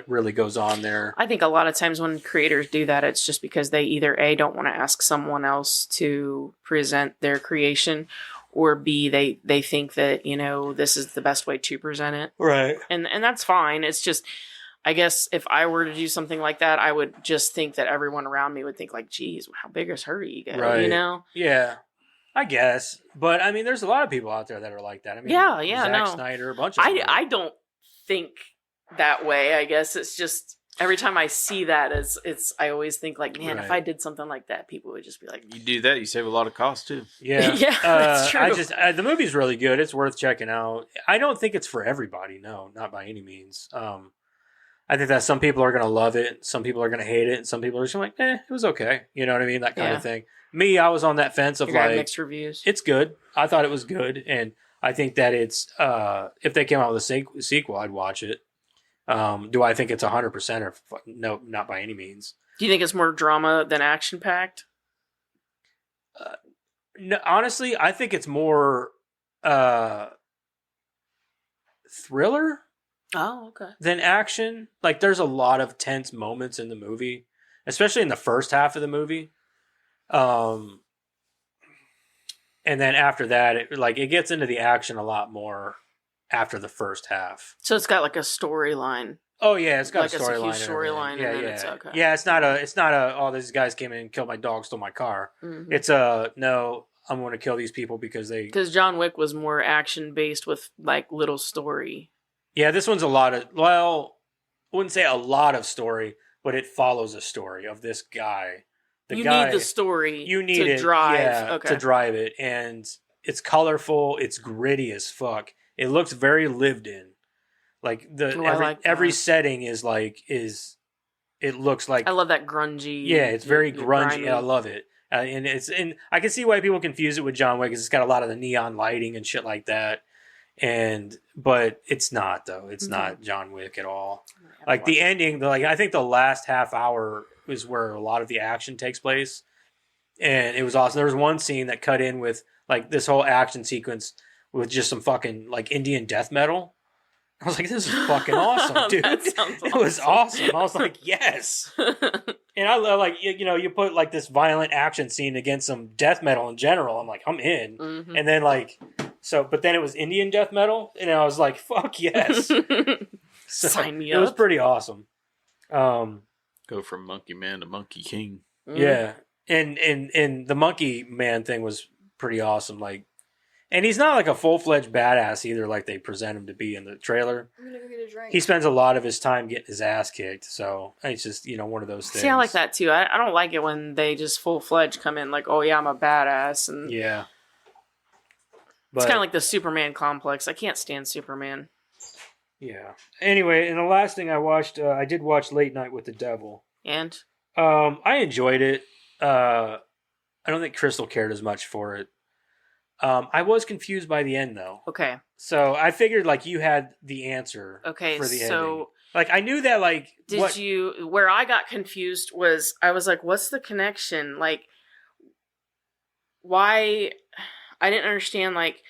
really goes on there. I think a lot of times when creators do that, it's just because they either A, don't want to ask someone else to present their creation, or B, they think that, you know, this is the best way to present it. Right. And that's fine. It's just, I guess if I were to do something like that, I would just think that everyone around me would think like, geez, how big is her ego? Right. You know? Yeah. I guess, but I mean, there's a lot of people out there that are like that. I mean, Yeah, Zack no. Snyder, a bunch of them. I don't think that way. I guess it's just every time I see that, it's I always think like, man, if Right. I did something like that, people would just be like, You do that, you save a lot of cost too. Yeah, Yeah, that's true. The movie's really good. It's worth checking out. I don't think it's for everybody. No, not by any means. I think that some people are gonna love it, some people are gonna hate it, and some people are just like, it was okay. You know what I mean? That kind Yeah. of thing. Me, I was on that fence of you're gonna have like, mixed reviews. it's good. I thought it was good, and I think that it's if they came out with a sequel, I'd watch it. Do I think it's 100% or no? Not by any means. Do you think it's more drama than action packed? No, honestly, I think it's more thriller Oh, okay. than action. Like, there's a lot of tense moments in the movie, especially in the first half of the movie. And then after that, it gets into the action a lot more after the first half. So it's got like a storyline. Oh yeah, it's got Like a it's a storyline. huge and storyline, everything. and Yeah, then yeah, it's okay. yeah. It's not a. Oh, these guys came in and killed my dog, stole my car. Mhm. It's a no. I'm going to kill these people because they. Because John Wick was more action based with like little story. Yeah, this one's a lot of. Well, I wouldn't say a lot of story, but it follows a story of this guy. The You guy, need the story. You need to it, drive. yeah, Okay. to drive it, and it's colorful. It's gritty as fuck. It looks very lived in. Like every that. setting is it looks like I love that grungy. yeah, it's very grungy. grimy. And I love it. And I can see why people confuse it with John Wick because it's got a lot of the neon lighting and shit like that. But it's not though. It's not John Wick at all. Like the ending, I think the last half hour is where a lot of the action takes place, and it was awesome. There was one scene that cut in with like this whole action sequence with just some fucking like Indian death metal. I was like, this is fucking awesome, dude. That sounds It was awesome. I was like, yes. And I love, like, you put, like, this violent action scene against some death metal in general. I'm like, I'm in. Mhm. And then, like, but then it was Indian death metal. And I was like, fuck yes. So Sign me It was up. pretty awesome. Go from Monkey Man to Monkey King. Yeah. And the Monkey Man thing was pretty awesome. Like, and he's not like a full-fledged badass either, like they present him to be in the trailer. I'm gonna go get a drink. He spends a lot of his time getting his ass kicked, so it's just one of those things. See, I like that too. I don't like it when they just full fledged come in like, oh yeah, I'm a badass, and Yeah, it's kind of like the Superman complex. I can't stand Superman. yeah. Anyway, and the last thing I watched, I did watch Late Night with the Devil. And I enjoyed it. I don't think Crystal cared as much for it. I was confused by the end though. okay, So I figured like you had the answer. okay, For the so. ending. Like I knew that like Where I got confused was I was like, what's the connection? Like, why? I didn't understand like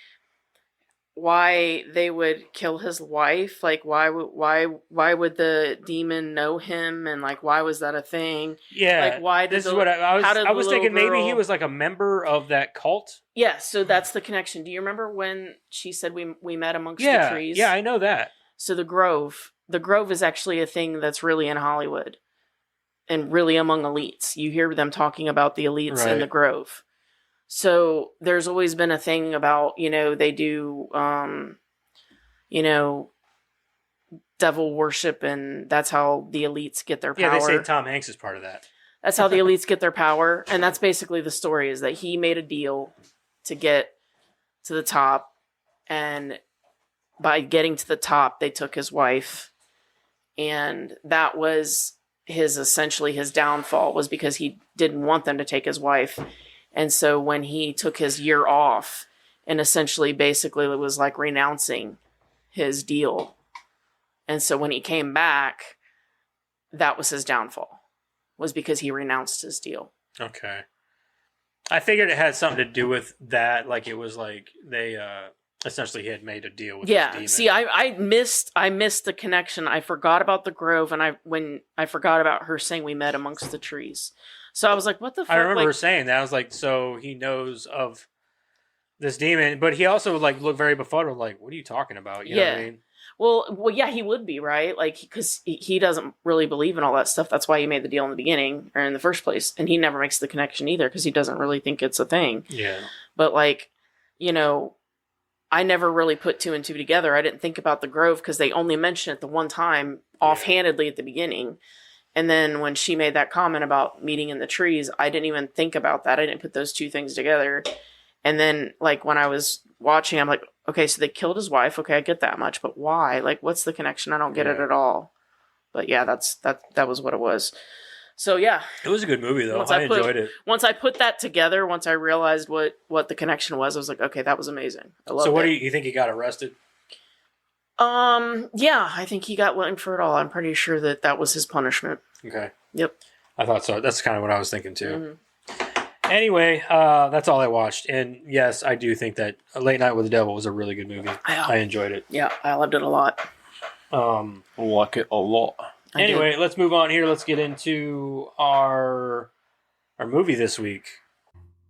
why they would kill his wife. Like, why would the demon know him? And like, why was that a thing? Yeah. Like, why did this is what I was. how did I was the thinking little maybe he girl- was like a member of that cult. Yeah, so that's the connection. Do you remember when she said we met amongst the trees? Yeah, I know that. So the Grove is actually a thing that's really in Hollywood and really among elites. You hear them talking about the elites in the Right. Grove. So there's always been a thing about, they do, devil worship, and that's how the elites get their power. Yeah, they say Tom Hanks is part of that. That's how the elites get their power. And that's basically the story, is that he made a deal to get to the top. And by getting to the top, they took his wife. And that was essentially his downfall, was because he didn't want them to take his wife. And so when he took his year off, and essentially basically it was like renouncing his deal. And so when he came back, that was his downfall, was because he renounced his deal. Okay. I figured it had something to do with that. Like it was like they essentially had made a deal with this demon. See, I missed the connection. I forgot about the Grove, and when I forgot about her saying we met amongst the trees. So I was like, what the fuck? I remember her saying that. I was like, so he knows of this demon, but he also like looked very befuddled. Like, what are you talking about? You know what I mean? Well, yeah, he would be, right? Like, because he doesn't really believe in all that stuff. That's why he made the deal in the beginning, or in the first place. And he never makes the connection either, because he doesn't really think it's a thing. Yeah. But like, I never really put two and two together. I didn't think about the Grove because they only mentioned it the one time offhandedly at the beginning. And then when she made that comment about meeting in the trees, I didn't even think about that. I didn't put those two things together. And then like when I was watching, I'm like, okay, so they killed his wife. Okay, I get that much, but why? Like, what's the connection? I don't get it at all. But yeah, that was what it was. So yeah, it was a good movie though. I enjoyed it. Once I put that together, once I realized what the connection was, I was like, okay, that was amazing. I loved So what it. do you think he got arrested? Yeah, I think he got blamed for it all. I'm pretty sure that was his punishment. Okay. Yep. I thought so. That's kind of what I was thinking too. Mm-hmm. Anyway, that's all I watched. And yes, I do think that Late Night with the Devil was a really good movie. I enjoyed it. Yeah, I loved it a lot. Like it a lot. Anyway, let's move on here. Let's get into our movie this week.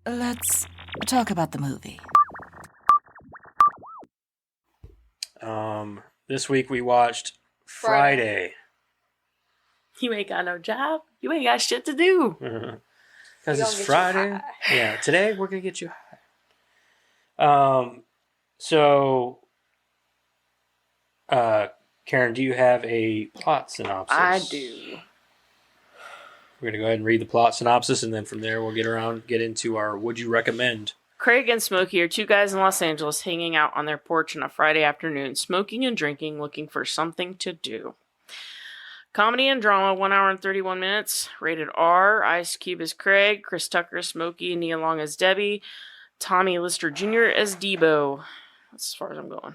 Let's talk about the movie. This week we watched Friday. You ain't got no job. You ain't got shit to do. Because We it's gonna get Friday. you high. Yeah, today we're going to get you high. So, Karen, do you have a plot synopsis? I do. We're going to go ahead and read the plot synopsis, and then from there we'll get into our Would You Recommend? Craig and Smokey are two guys in Los Angeles hanging out on their porch on a Friday afternoon, smoking and drinking, looking for something to do. Comedy and drama, 1 hour and 31 minutes. Rated R. Ice Cube as Craig, Chris Tucker as Smokey, Nia Long as Debbie, Tommy Lister Jr. as Debo. That's as far as I'm going.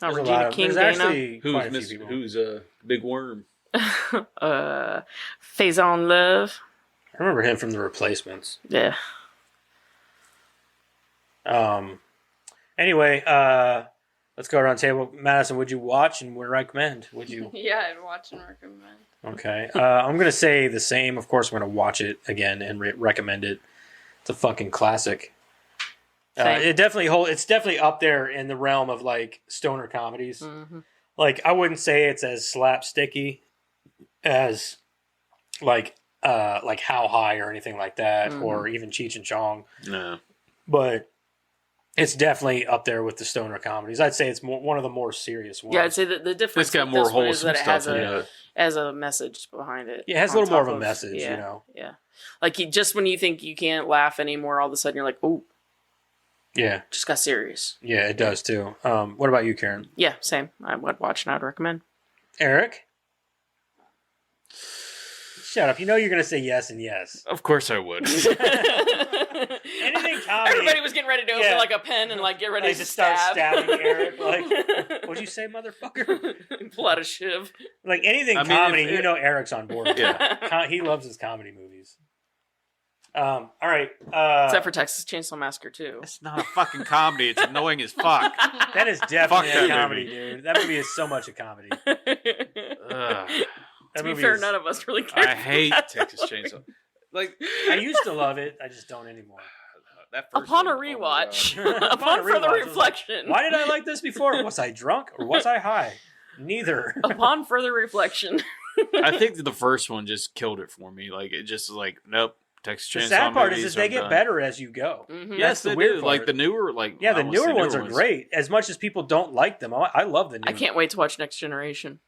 Oh, There's a lot Regina of- King there's Dana. actually quite a few people. Who's Big Worm? Faison Love. I remember him from The Replacements. Yeah. Anyway, let's go around the table. Madison, would you watch and would recommend? Would you? Yeah, I'd watch and recommend. Okay. I'm going to say the same. Of course, I'm going to watch it again and recommend it. It's a fucking classic. Same. It's definitely up there in the realm of like stoner comedies. Mm-hmm. Like I wouldn't say it's as slapsticky as like How High or anything like that, or even Cheech and Chong. No. But it's definitely up there with the stoner comedies. I'd say it's one of the more serious ones. Yeah, I'd say the difference It's got with more this one is wholesome that it has stuff in it. has a message behind it. Yeah, it has a on little more top of a message, yeah, you know. Yeah. Like just when you think you can't laugh anymore, all of a sudden you're like, oh, Yeah, just got serious. yeah, it does too. What about you, Karen? Yeah, same. I would watch and I'd recommend. Eric? Shut up. You know you're going to say yes and yes. Of course I would. Anything comedy. Everybody was getting ready to open like a pen and like get ready Like to start stab. stabbing Eric. Like, what'd you say, motherfucker? Pull out a shiv. Like anything I mean, comedy, if you it- know Eric's on board. with Yeah. that. He loves his comedy movies. All right. Except for Texas Chainsaw Massacre too. It's not a fucking comedy. It's annoying as fuck. that is definitely Fuck a that comedy, movie. dude. That movie is so much a comedy. Ugh. That To be movie fair, is- none of us really care. I hate Texas Chainsaw. Like I used to love it. I just don't anymore. that first Upon a one, oh my rewatch, God. Upon upon a further rewatch, I was like, reflection, Why did I like this before? Was I drunk or was I high? Neither. upon further reflection, I think the first one just killed it for me. Like it just like nope. Texas Chainsaw. The sad part is movies, they I'm get done. better as you go. Mhm. Yes, the they weird do. part. Like the newer, like Yeah, I the won't say newer ones are great. As much as people don't like them, I love the new I can't wait to watch Next Generation.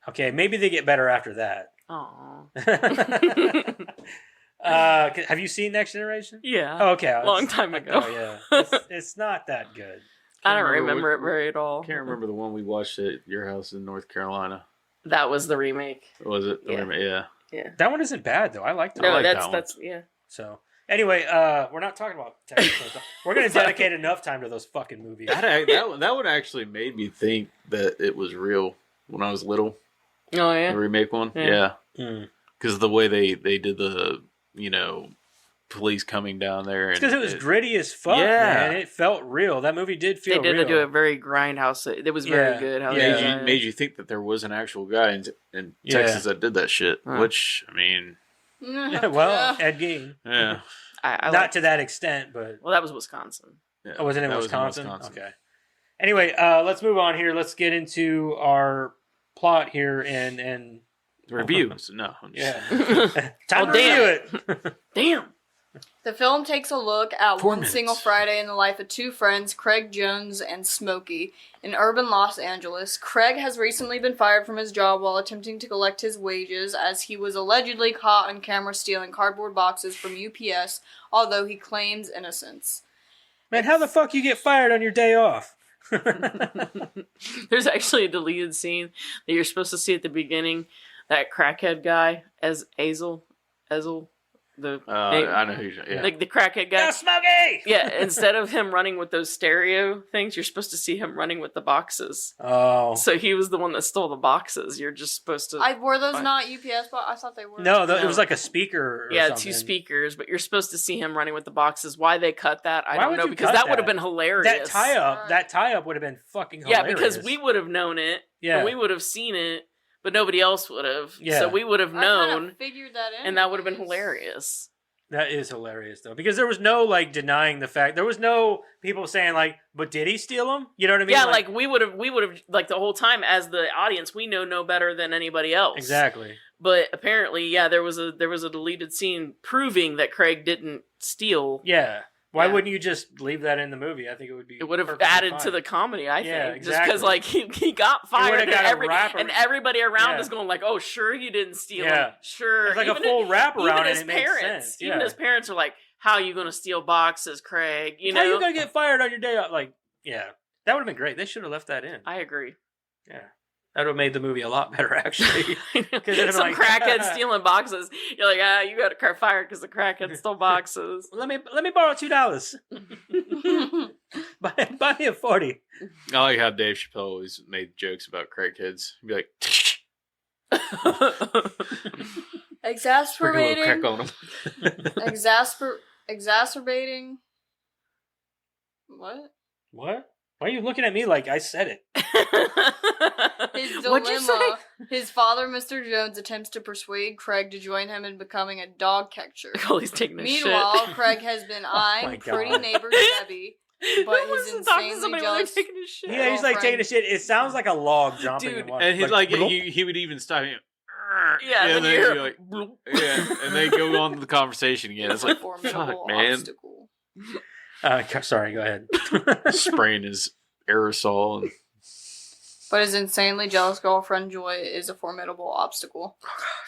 Okay, maybe they get better after that. Aww. Have you seen Next Generation? Yeah. Oh, okay. Long time ago. Oh, yeah. It's not that good. I don't remember remember what- it very at all. Can't remember the one we watched at your house in North Carolina. That was the remake. Was it? Yeah. Yeah. Yeah. That one isn't bad, though. I liked it. No, like that's that one. that's yeah. So, anyway, we're not talking about Texas Chainsaw. We're going to dedicate enough time to those fucking movies. That one actually made me think that it was real when I was little. Oh yeah. The remake one, Yeah. Mm. because the way they did the police coming down there. It's because it was gritty as fuck, Yeah. man. It felt real. That movie did feel They did real. do a very grindhouse. It was very Yeah. good. How Yeah. they made did you, it. made you think that there was an actual guy in Yeah. Texas that did that shit. Huh. Which I mean, Yeah, well, Ed Gein. yeah, I Not liked to that extent, but... Well, that was Wisconsin. yeah. Oh, was it in That Wisconsin? Okay. Anyway, let's move on here. Let's get into our plot here and Reviews? No. I'm just- yeah. Time Oh, to damn. review it. Damn. The film takes a look at 4 one minutes. single Friday in the life of two friends, Craig Jones and Smokey, in urban Los Angeles. Craig has recently been fired from his job while attempting to collect his wages, as he was allegedly caught on camera stealing cardboard boxes from UPS, although he claims innocence. Man, how the fuck you get fired on your day off? There's actually a deleted scene that you're supposed to see at the beginning. That crackhead guy as Azel, the I know who you're. Yeah. like the crackhead guy. Go, Smokey! Yeah, instead of him running with those stereo things, you're supposed to see him running with the boxes. Oh. So he was the one that stole the boxes. You're just supposed to Were those Fine. not UPS, but I thought they were. No, it No. was like a speaker or yeah, something. 2 speakers, but you're supposed to see him running with the boxes. Why they cut that, I Why don't would know, you because cut that would have that? been hilarious. That tie-up would have been fucking Yeah, hilarious. because we would have known it, Yeah. and we would have seen it, but nobody else would have. Yeah. So we would have I kinda known, figured that in. and that would have been hilarious. That is hilarious, though, because there was no, like, denying the fact. There was no people saying, like, but did he steal them? You know what I mean? Yeah, like we would have, like the whole time as the audience, we know no better than anybody else. Exactly. But apparently, yeah, there was a deleted scene proving that Craig didn't steal. Yeah. Why Yeah. wouldn't you just leave that in the movie? I think it would be. It would have perfectly added fine. to the comedy, I think. Yeah, Just exactly. because, like, he got fired, would've got a wrap and around- everybody around Yeah. is going like, "Oh, sure, you didn't steal Yeah. him. Sure." It's like Even a full wrap even around, and his it makes parents, sense. even Yeah. his parents are like, "How are you going to steal boxes, Craig?" You know. How you gonna get fired on your day off? Like, yeah, that would have been great. They should have left that in. I agree. Yeah, that would have made the movie a lot better, actually. it'd Some like- crackhead stealing boxes. You're like, you got a car fired because the crackhead stole boxes. let me borrow $2. buy me a 40. I like how Dave Chappelle always made jokes about crackheads. He'd be like, sprinkle a little crack Exasperating. on them. Exacerbating. What? What? Why are you looking at me like I said it? His What'd you say? dilemma. His father, Mr. Jones, attempts to persuade Craig to join him in becoming a dog catcher. Oh, he's taking a Meanwhile, shit. Craig has been my eyeing God. pretty neighbor Debbie, but Who his wants to talk to insanely somebody while they're jealous. taking a shit? Yeah, he's like taking a shit. It sounds like a log jumping. Dude, And he's like, bloop. he would even stop him. Yeah, then and you then hear you're like, yeah, and they go on to the conversation again. It's like, Formidable fuck, man, obstacle. Sorry, go ahead. spraying his aerosol. And But his insanely jealous girlfriend Joy is a formidable obstacle.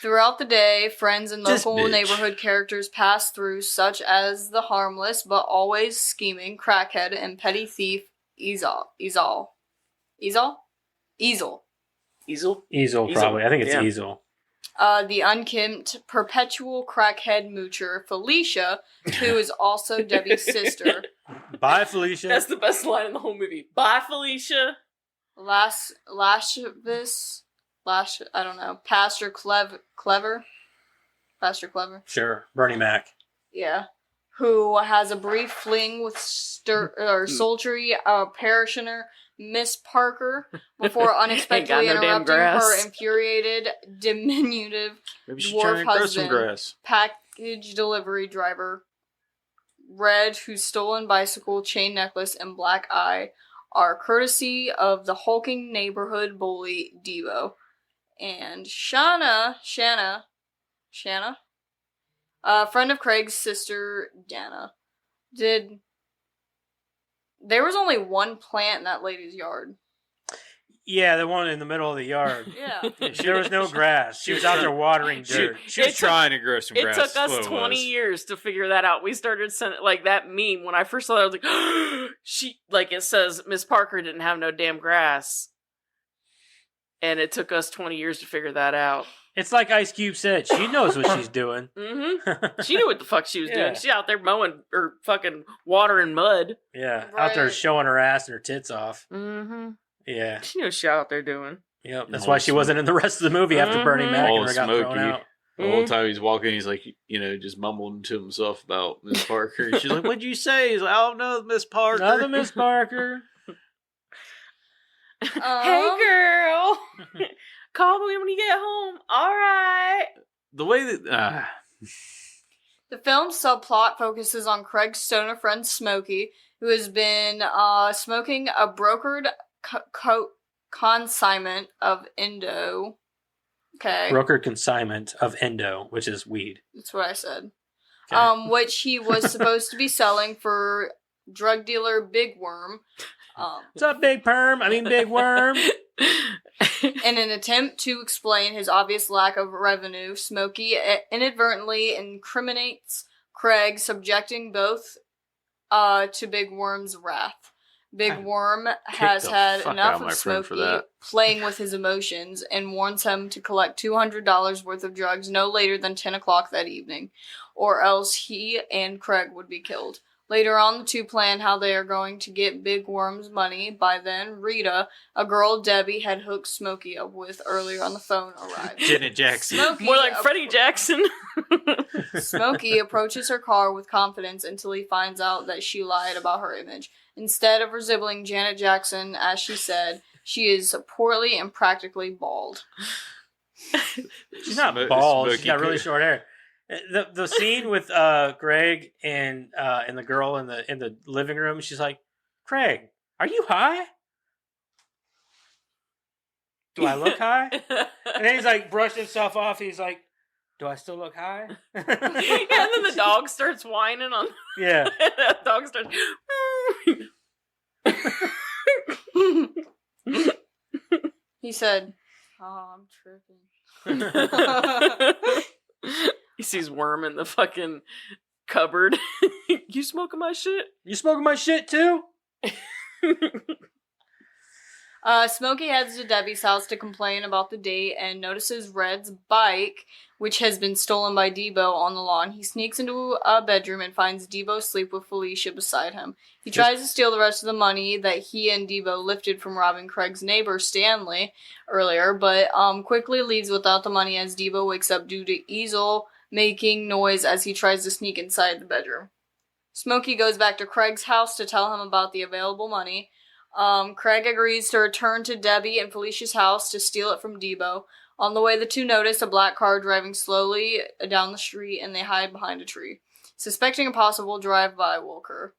Throughout the day, friends and This local bitch. neighborhood characters pass through, such as the harmless but always scheming crackhead and petty thief Easel. Easel? Easel, probably. I think it's Yeah. Easel. The unkempt, perpetual crackhead moocher Felicia, who is also Debbie's sister. Bye, Felicia. That's the best line in the whole movie. Bye, Felicia. I don't know, Pastor Clever? Pastor Clever? Sure. Bernie Mac. Yeah. Who has a brief fling with sultry parishioner Miss Parker before unexpectedly no damn interrupting grass. her infuriated, diminutive maybe she's Dwarf trying to grow some husband. grass. package delivery driver Red, whose stolen bicycle, chain necklace, and black eye are courtesy of the hulking neighborhood bully Devo. And Shanna, a friend of Craig's sister, Dana. There was only one plant in that lady's yard. Yeah, the one in the middle of the yard. Yeah. There was no grass. She was out there watering dirt. She was It took- trying to grow some It grass. took that's what us it 20 was. years to figure that out. We started sending, like, that meme. When I first saw it, I was like, she, like, it says, Miss Parker didn't have no damn grass. And it took us 20 years to figure that out. It's like Ice Cube said. She knows what she's doing. Mm-hmm. She knew what the fuck she was Yeah. doing. She's out there mowing or fucking watering mud. Yeah, out there Right. showing her ass and her tits off. Mm-hmm. Yeah, She knew what she out there doing. yep. That's Old why she wasn't in the rest of the movie after Bernie Mhm. Mac and Old her got thrown Smokey. out. The whole time he's walking, he's like, just mumbling to himself about Miss Parker. She's like, "What'd you say?" He's like, "I don't know, Miss Parker." Another Miss Parker. Hey, girl. Call me when you get home. All right. The way that The film's subplot focuses on Craig's stoner friend Smokey, who has been smoking a brokered consignment of Indo. Okay, Broker consignment of Endo, which is weed. that's what I said. Okay. Which he was supposed to be selling for drug dealer Big Worm. What's up, Big Perm? I mean, Big Worm. In an attempt to explain his obvious lack of revenue, Smokey inadvertently incriminates Craig, subjecting both to Big Worm's wrath. Big Worm has the had fuck enough out of my of friend for Smokey that. playing with his emotions and warns him to collect $200 worth of drugs no later than 10 o'clock that evening, or else he and Craig would be killed. Later on, the two plan how they are going to get Big Worm's money. By then, Rita, a girl Debbie had hooked Smokey up with earlier on the phone, arrives. Janet Jackson. Smokey More like Freddie Jackson. Smokey approaches her car with confidence until he finds out that she lied about her image. Instead of resembling Janet Jackson, as she said, she is poorly and practically bald. She's not Smo- bald. Smokey She's got really could- short hair. The scene with Greg and the girl in the living room, she's like, "Craig, are you high? Do I look high?" And then he's like brushing himself off. He's like, "Do I still look high?" Yeah, and then the dog starts whining on. Yeah. The dog starts. He said, "Oh, I'm tripping." He sees Worm in the fucking cupboard. You smoking my shit? You smoking my shit too? Smokey heads to Debbie's house to complain about the date and notices Red's bike, which has been stolen by Debo, on the lawn. He sneaks into a bedroom and finds Debo asleep with Felicia beside him. He tries to steal the rest of the money that he and Debo lifted from robbing Craig's neighbor, Stanley, earlier, but quickly leaves without the money as Debo wakes up due to Easel making noise as he tries to sneak inside the bedroom. Smokey goes back to Craig's house to tell him about the available money. Craig agrees to return to Debbie and Felicia's house to steal it from Debo. On the way, the two notice a black car driving slowly down the street, and they hide behind a tree. Suspecting a possible drive-by will occur.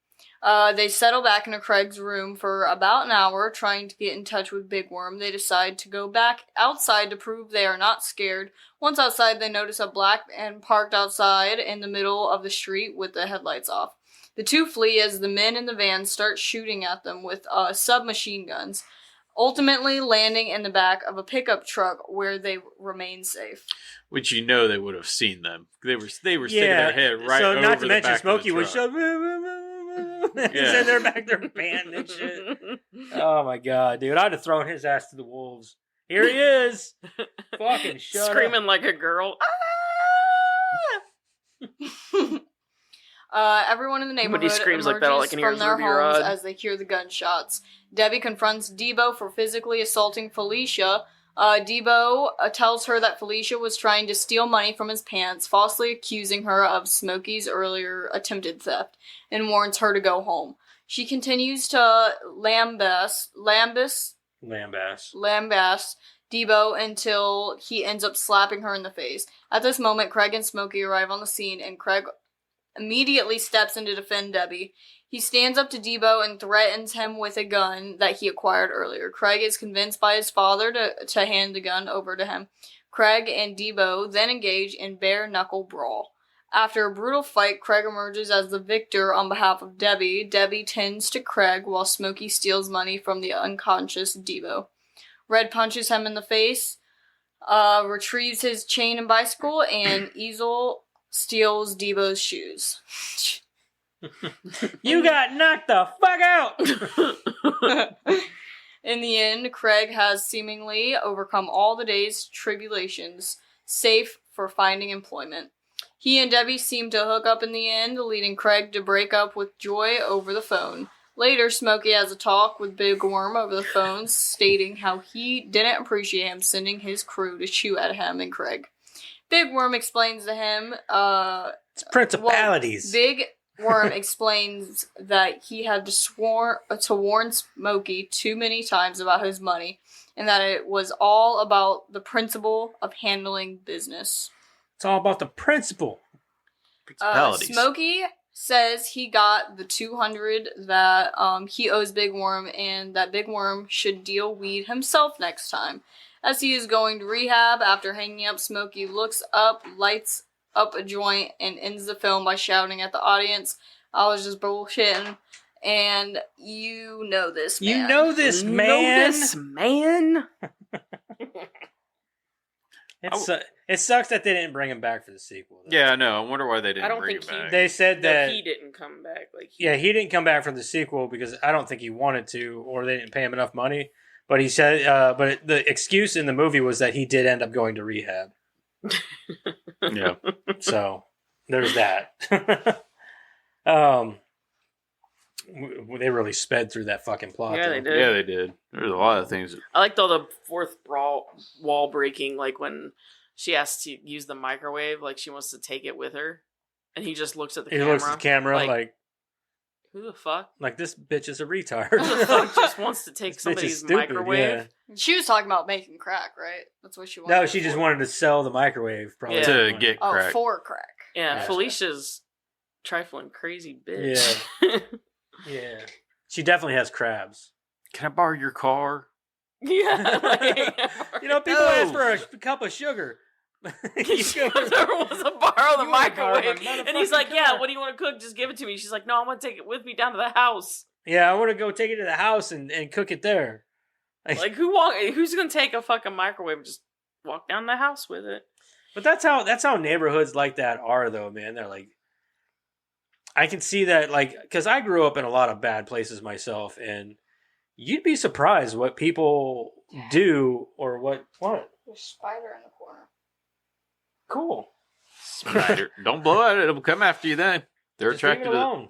They settle back into Craig's room for about an hour, trying to get in touch with Big Worm. They decide to go back outside to prove they are not scared. Once outside, they notice a black van parked outside in the middle of the street with the headlights off. The two flee as the men in the van start shooting at them with submachine guns, ultimately landing in the back of a pickup truck where they remain safe. Which they would have seen them. They were sticking their head right so over not to the mention back Smokey of the was truck. so they're back there banned and shit. Oh my god, dude! I'd have thrown his ass to the wolves. Here he is, fucking shut Screaming up. like a girl. Everyone in the neighborhood Nobody screams like that, all I emerges can hear from is their Ruby homes Rod. as they hear the gunshots. Debbie confronts Debo for physically assaulting Felicia. Debo tells her that Felicia was trying to steal money from his pants, falsely accusing her of Smokey's earlier attempted theft, and warns her to go home. She continues to lambast Debo until he ends up slapping her in the face. At this moment, Craig and Smokey arrive on the scene, and Craig immediately steps in to defend Debbie. He stands up to Debo and threatens him with a gun that he acquired earlier. Craig is convinced by his father to hand the gun over to him. Craig and Debo then engage in bare-knuckle brawl. After a brutal fight, Craig emerges as the victor on behalf of Debbie. Debbie tends to Craig while Smokey steals money from the unconscious Debo. Red punches him in the face, retrieves his chain and bicycle, and Easel steals Debo's shoes. You got knocked the fuck out! In the end, Craig has seemingly overcome all the day's tribulations, safe for finding employment. He and Debbie seem to hook up in the end, leading Craig to break up with Joy over the phone. Later, Smokey has a talk with Big Worm over the phone, stating how he didn't appreciate him sending his crew to shoot at him and Craig. Big Worm explains to him, It's principalities. Big Worm explains that he had to warn Smokey too many times about his money, and that it was all about the principle of handling business. It's all about the principle. Principalities. Smokey says he got the $200 that he owes Big Worm, and that Big Worm should deal weed himself next time. As he is going to rehab after hanging up, Smokey looks up, lights up a joint, and ends the film by shouting at the audience, "I was just bullshitting." And you know this, man. You know this, man. It sucks that they didn't bring him back for the sequel. Though. Yeah, I know. I wonder why they I didn't don't bring think it back. They said that he didn't come back. he didn't come back for the sequel because I don't think he wanted to, or they didn't pay him enough money. But he said, but the excuse in the movie was that he did end up going to rehab. Yeah. So there's that. They really sped through that fucking plot. Yeah, though. they did. Yeah, they did. There's a lot of things. I liked all the fourth wall breaking, like when she has to use the microwave, like she wants to take it with her, and he just looks at the He camera. looks at the camera like who the fuck? this bitch is a retard. Who the fuck just wants to take This bitch is somebody's stupid, microwave? yeah. She was talking about making crack, right? That's what she wanted. No, she just wanted to sell the microwave. Probably Yeah. To get Oh, crack. for crack. Yeah, Felicia's trifling crazy bitch. Yeah. She definitely has crabs. Can I borrow your car? Yeah. People ask for a cup of sugar. She goes over to borrow the You wanna borrow my microwave. And he's motherfucking like, yeah, car. what do you want to cook? Just give it to me. She's like, no, I want to take it with me down to the house. Yeah, I want to go take it to the house and cook it there. Like, who's going to take a fucking microwave and just walk down the house with it? But that's how neighborhoods like that are, though, man. They're like, I can see that, like, because I grew up in a lot of bad places myself, and you'd be surprised what people do or what. There's a spider in the corner. Cool. Spider. Don't blow at it. It'll come after you then. They're Just leave it attracted to alone.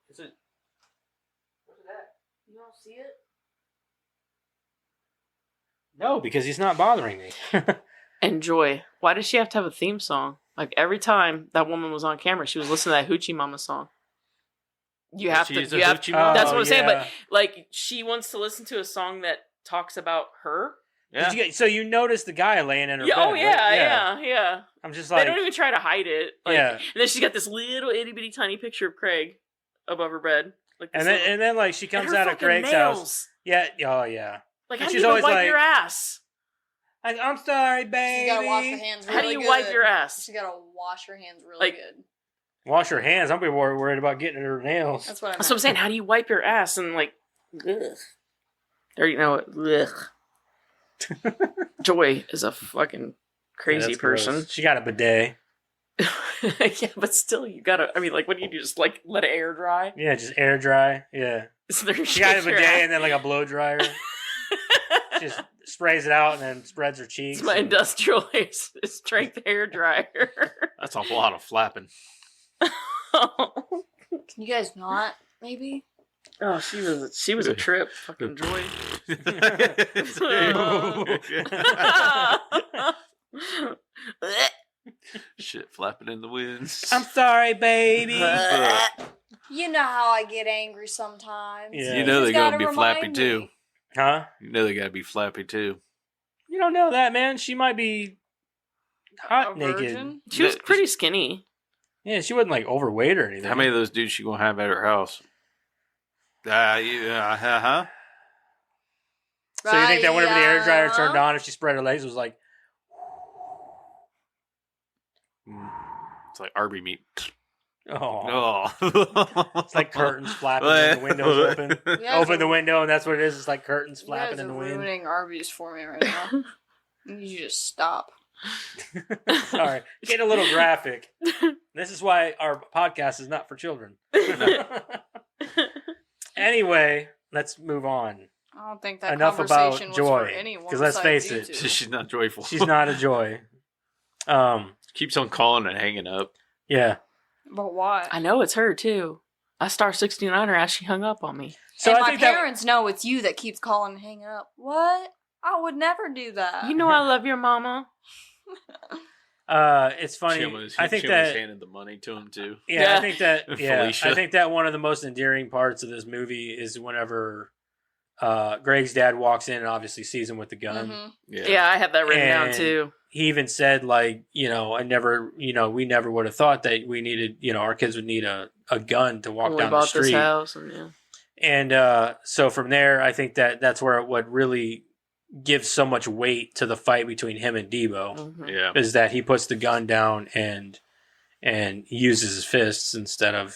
Is it? What's that? You don't see it? No, because he's not bothering me. And Joy. Why does she have to have a theme song? Like, every time that woman was on camera, she was listening to that Hoochie Mama song. You have to. She's a You have, Hoochie Mama? that's what I'm saying. But, yeah. like, she wants to listen to a song that talks about her. Yeah. So you noticed the guy laying in her Yeah, bed, oh, yeah, right? yeah. I'm just They like, don't even try to hide it. Like, Yeah. And then she's got this little itty bitty tiny picture of Craig above her bed. Like this and then like she and comes her out of fucking Greg's nails. house. Yeah. Oh yeah. Like, And how do she's you always wipe like- your ass? I'm sorry, baby. She's gotta wash her hands really How do you good. wipe your ass? She's gotta wash her hands really Like- good. Wash her hands. I'm worried about getting her nails. That's what I meant. That's what I'm saying. How do you wipe your ass? And like, ugh. Or you know, ugh. Joy is a fucking crazy Yeah, that's gross. person. She got a bidet. Yeah, but still, you gotta. I mean, like, what do? Just like let it air dry? Yeah, just air dry. Yeah. So there She got a bidet and then like a blow dryer. Just sprays it out and then spreads her cheeks. It's my and- industrial strength hair dryer. That's a lot of flapping. Can you guys not? Maybe. Oh, she was a trip. Fucking Joy. Shit flapping in the winds. I'm sorry, baby. You know how I get angry sometimes. Yeah. You know just they're gonna gotta be remind flappy me. too. Huh? You know they gotta be flappy too. You don't know that, man. She might be hot A naked. virgin? She was pretty skinny. Yeah, she wasn't like overweight or anything. How many of those dudes she gonna have at her house? Huh? So you think that whenever the air dryer Right, turned on, if she spread her legs, it was like, It's like Arby meat. oh, Oh, it's like curtains flapping and the windows open. You guys Open are- the window, and that's what it is. It's like curtains You guys flapping in are the wind. ruining Arby's for me right now. You just stop. Sorry, getting a little graphic. This is why our podcast is not for children. Anyway, let's move on. I don't think that Enough conversation about was joy, for anyone. 'cause let's besides face you it, two. she's not joyful. She's not a joy. Keeps on calling and hanging up. Yeah. But why? I know it's her too. I star 69er as she hung up on me. So and I my think that parents know it's you that keeps calling and hanging up. What? I would never do that. You know I love your mama. it's funny. I think she that handed the money to him too. Yeah, I Yeah. think that. Yeah, Felicia. I think that one of the most endearing parts of this movie is whenever Greg's dad walks in and obviously sees him with the gun. Mhm. Yeah, I have that written down And too. He even said, like, we never would have thought that we needed, our kids would need a gun to walk When we down the bought this street. house, and yeah. And so from there, I think that's where what really gives so much weight to the fight between him and Debo. Mhm. Yeah. Is that he puts the gun down and uses his fists instead of,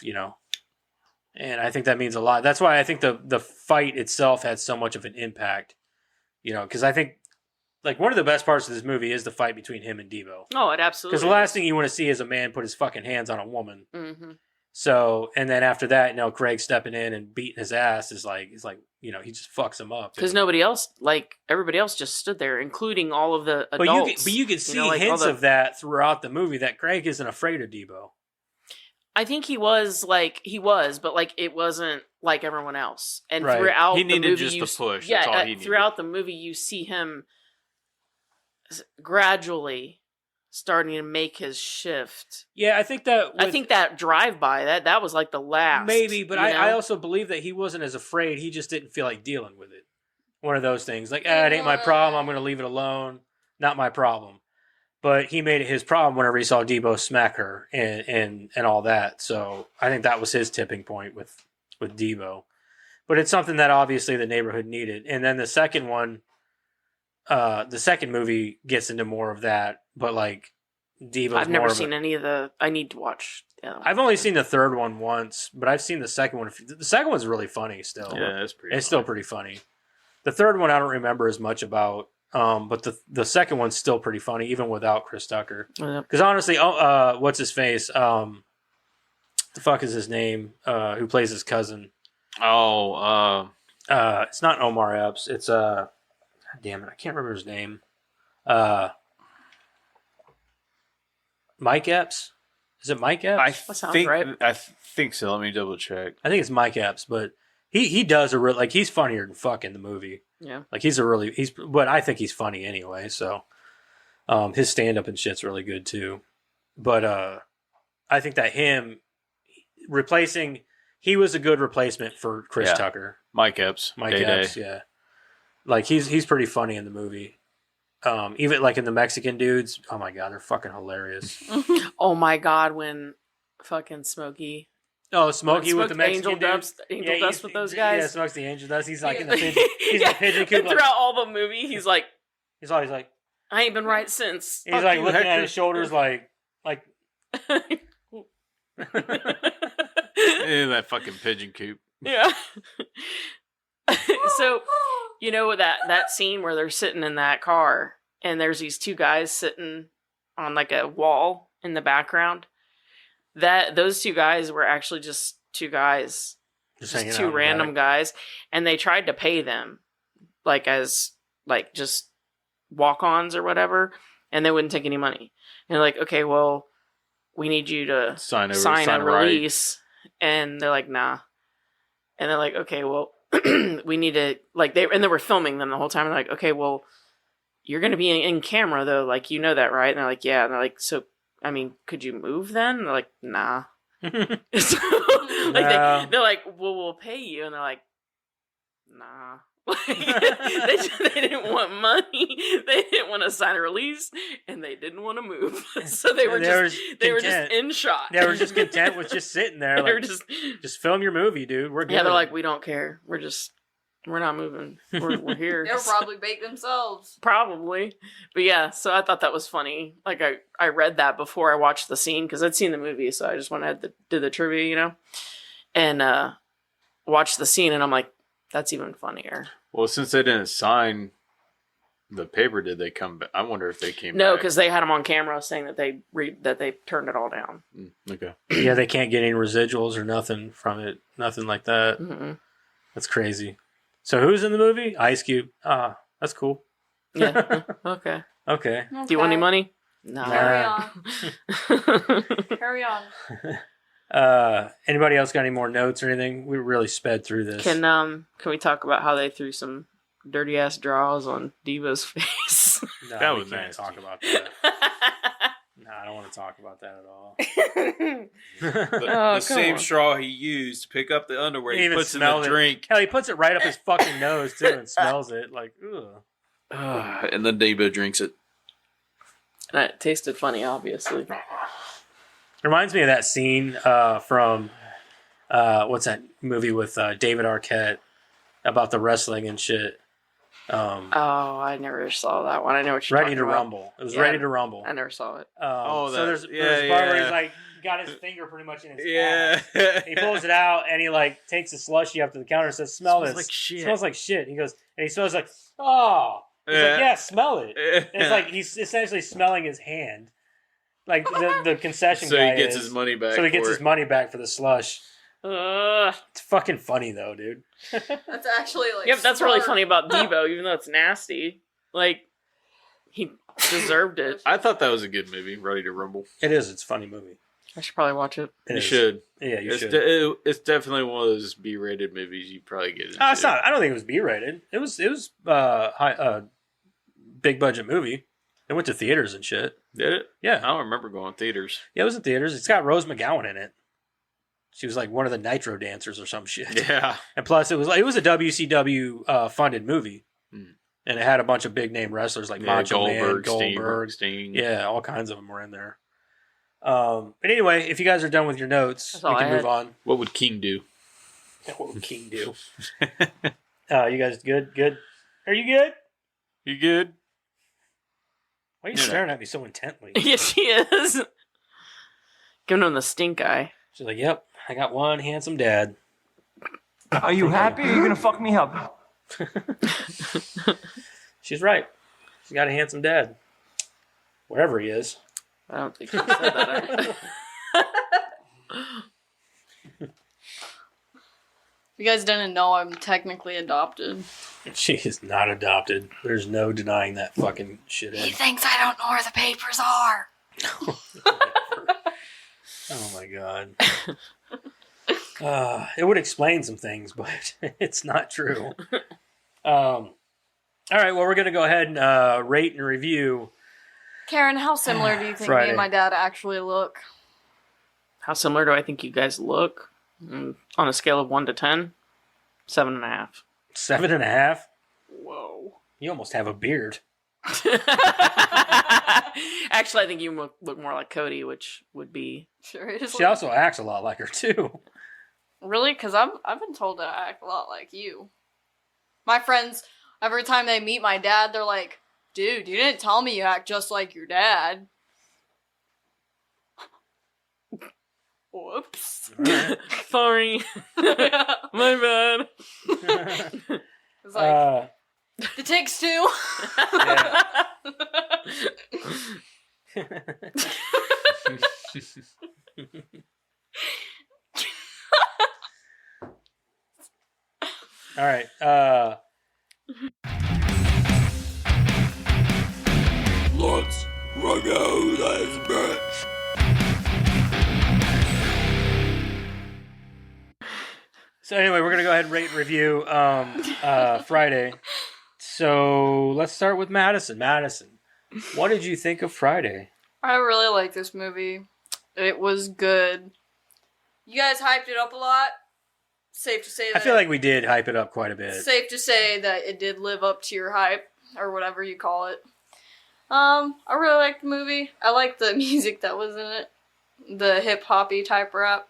and I think that means a lot. That's why I think the fight itself had so much of an impact, because I think like one of the best parts of this movie is the fight between him and Debo. Oh, it absolutely. Because the last thing you want to see is a man put his fucking hands on a woman. Mm-hmm. So, and then after that, Craig stepping in and beating his ass is like, he just fucks him up. Because nobody else, like everybody else, just stood there, including all of the But adults. you can see like, hints all the- of that throughout the movie that Craig isn't afraid of Debo. I think he was, but like it wasn't like everyone else. And Right. throughout He the needed movie, just you a push. Yeah, That's all he needed. throughout the movie, you see him gradually starting to make his shift. Yeah, I think that. I think that drive by that was like the last. maybe, but you I know? also believe that he wasn't as afraid. He just didn't feel like dealing with it. One of those things, like, it ain't my problem. I'm going to leave it alone. Not my problem. But he made it his problem whenever he saw Debo smack her and all that. So I think that was his tipping point with Debo. But it's something that obviously the neighborhood needed. And then the second one, the second movie gets into more of that. But like Devo's I've never more of seen any of the. I need to watch. Yeah. I've only seen the third one once, but I've seen the second one. The second one's really funny still. Yeah, it's pretty. It's still pretty funny. The third one I don't remember as much about, but the second one's still pretty funny even without Chris Tucker. Because honestly, what's his face? The fuck is his name? Who plays his cousin? Oh, It's not Omar Epps. It's God damn it, I can't remember his name. Mike Epps. Is it Mike Epps? I sounds think right. I think so. Let me double check. I think it's Mike Epps, but he does a real like he's funnier than fuck in the movie. Yeah. Like but I think he's funny anyway. So, his stand up and shit's really good too. But I think that he was a good replacement for Chris Yeah. Tucker. Mike Epps. Mike Day Epps, Day. yeah. Like he's pretty funny in the movie. Even like in the Mexican dudes, oh my god, they're fucking hilarious. Oh my god, when fucking Smokey. Oh, Smokey with the Smoked Mexican Angel dudes. Dust with those guys. Yeah, smokes the angel dust. He's like in the pigeon. He's in the pigeon coop. And Like, throughout all the movie, he's like, he's always like, I ain't been right since. he's Fuck like you, looking at Hector. his shoulders, like. In that fucking pigeon coop. Yeah. So, you know that scene where they're sitting in that car and there's these two guys sitting on like a wall in the background. Those two guys were actually just two guys, Just hanging just out two in the random back. guys, and they tried to pay them like as like just walk-ons or whatever, and they wouldn't take any money. And they're like, okay, well, we need you to Sign a a right. release, and they're like, nah. And they're like, okay, well, we need to like they were filming them the whole time. They're like, okay, well, you're gonna be in camera though, like you know that, right? And they're like, yeah. And they're like, so I mean, could you move then? And they're like, nah. So, like No. they're like, well, we'll pay you, and they're like, nah. They didn't want money. They didn't want to sign a release, and they didn't want to move. So they were just in shot. They were just content with just sitting there. They were Like, just film your movie, dude. We're good. yeah. They're like, we don't care. We're not moving. We're here. They'll probably bake themselves. Probably. But yeah, so I thought that was funny. Like I read that before I watched the scene because I'd seen the movie, so I just went ahead to do the trivia, you know, and watched the scene, and I'm like, that's even funnier. Well, since they didn't sign the paper, did they come back? I wonder if they came No, back. because they had them on camera saying that they turned it all down. Okay. yeah, they can't get any residuals or nothing from it. Nothing like that. Mm-mm. That's crazy. So who's in the movie? Ice Cube. Ah, that's cool. Yeah. Okay. Okay. Do you want any money? No. Carry on. Carry on. Anybody else got any more notes or anything? We really sped through this. Can we talk about how they threw some dirty ass draws on Diva's face? No, That we was can't nasty. talk about that. No, I don't want to talk about that at all. Oh, The same come on. straw he used to pick up the underwear, He he even puts in the smelled it. drink. Hell, he puts it right up his fucking nose too and smells it like, ugh. And then Devo drinks it. And it tasted funny, obviously. Reminds me of that scene from what's that movie with David Arquette about the wrestling and shit. Oh, I never saw that one. I know what you're Ready talking to about. Rumble. It was Yeah. Ready to Rumble. I never saw it. So there's yeah, a part where yeah. he's like got his finger pretty much in his Yeah. ass. He pulls it out and he like takes the slushy up to the counter and says, "Smell Smells this." like shit. Smells like shit. He goes and he smells like, oh. He's like, yeah, smell it. It's like he's essentially smelling his hand, like the concession So guy he gets is. his money back. So he gets for his it. money back for the slush. Ugh. It's fucking funny though, dude. That's actually like. Yep, that's really smart. funny about Devo, even though it's nasty. Like, he deserved it. I thought that was a good movie, Ready to Rumble. It is. It's a funny movie. I should probably watch it. It You is. should. Yeah, you It's, should. it's definitely one of those B-rated movies you probably get into. No, it's not. I don't think it was B-rated. It was big budget movie. It went to theaters and shit. Did it? Yeah. I don't remember going to theaters. Yeah, it was in theaters. It's got Rose McGowan in it. She was like one of the Nitro dancers or some shit. Yeah. And plus, it was a WCW funded movie. Hmm. And it had a bunch of big name wrestlers like Yeah, Macho Man, Goldberg, Goldberg. Sting. Yeah, all kinds of them were in there. But anyway, if you guys are done with your notes, That's we all can I move had. on. What would King do? What would King do? You guys good? Good? Are you good? You good? Why are you Yeah. staring at me so intently? Yes, she is. Giving him the stink eye. She's like, yep, I got one handsome dad. Are you happy or are you gonna fuck me up? She's right. She's got a handsome dad. Wherever he is. I don't think she said that. You guys didn't know I'm technically adopted. She is not adopted. There's no denying that fucking shit. He thinks I don't know where the papers are. Oh my god. It would explain some things, but it's not true. All right, well, we're going to go ahead and rate and review. Karen, how similar do you think Friday. me and my dad actually look? How similar do I think you guys look? On a scale of 1 to 10? 7.5. 7.5. Whoa. You almost have a beard. Actually, I think you look more like Cody, which would be... Seriously? She also acts a lot like her, too. Really? Because I've been told that I act a lot like you. My friends, every time they meet my dad, they're like, dude, you didn't tell me you act just like your dad. Whoops. Alright. Sorry. My bad. It's like, the ticks too. Yeah. All right. Let's rock out this bitch. So anyway, we're gonna go ahead and rate and review Friday. So let's start with Madison. Madison, what did you think of Friday? I really like this movie. It was good. You guys hyped it up a lot. Safe to say that. I feel like we did hype it up quite a bit. Safe to say that it did live up to your hype, or whatever you call it. I really liked the movie. I liked the music that was in it. The hip-hoppy type rap.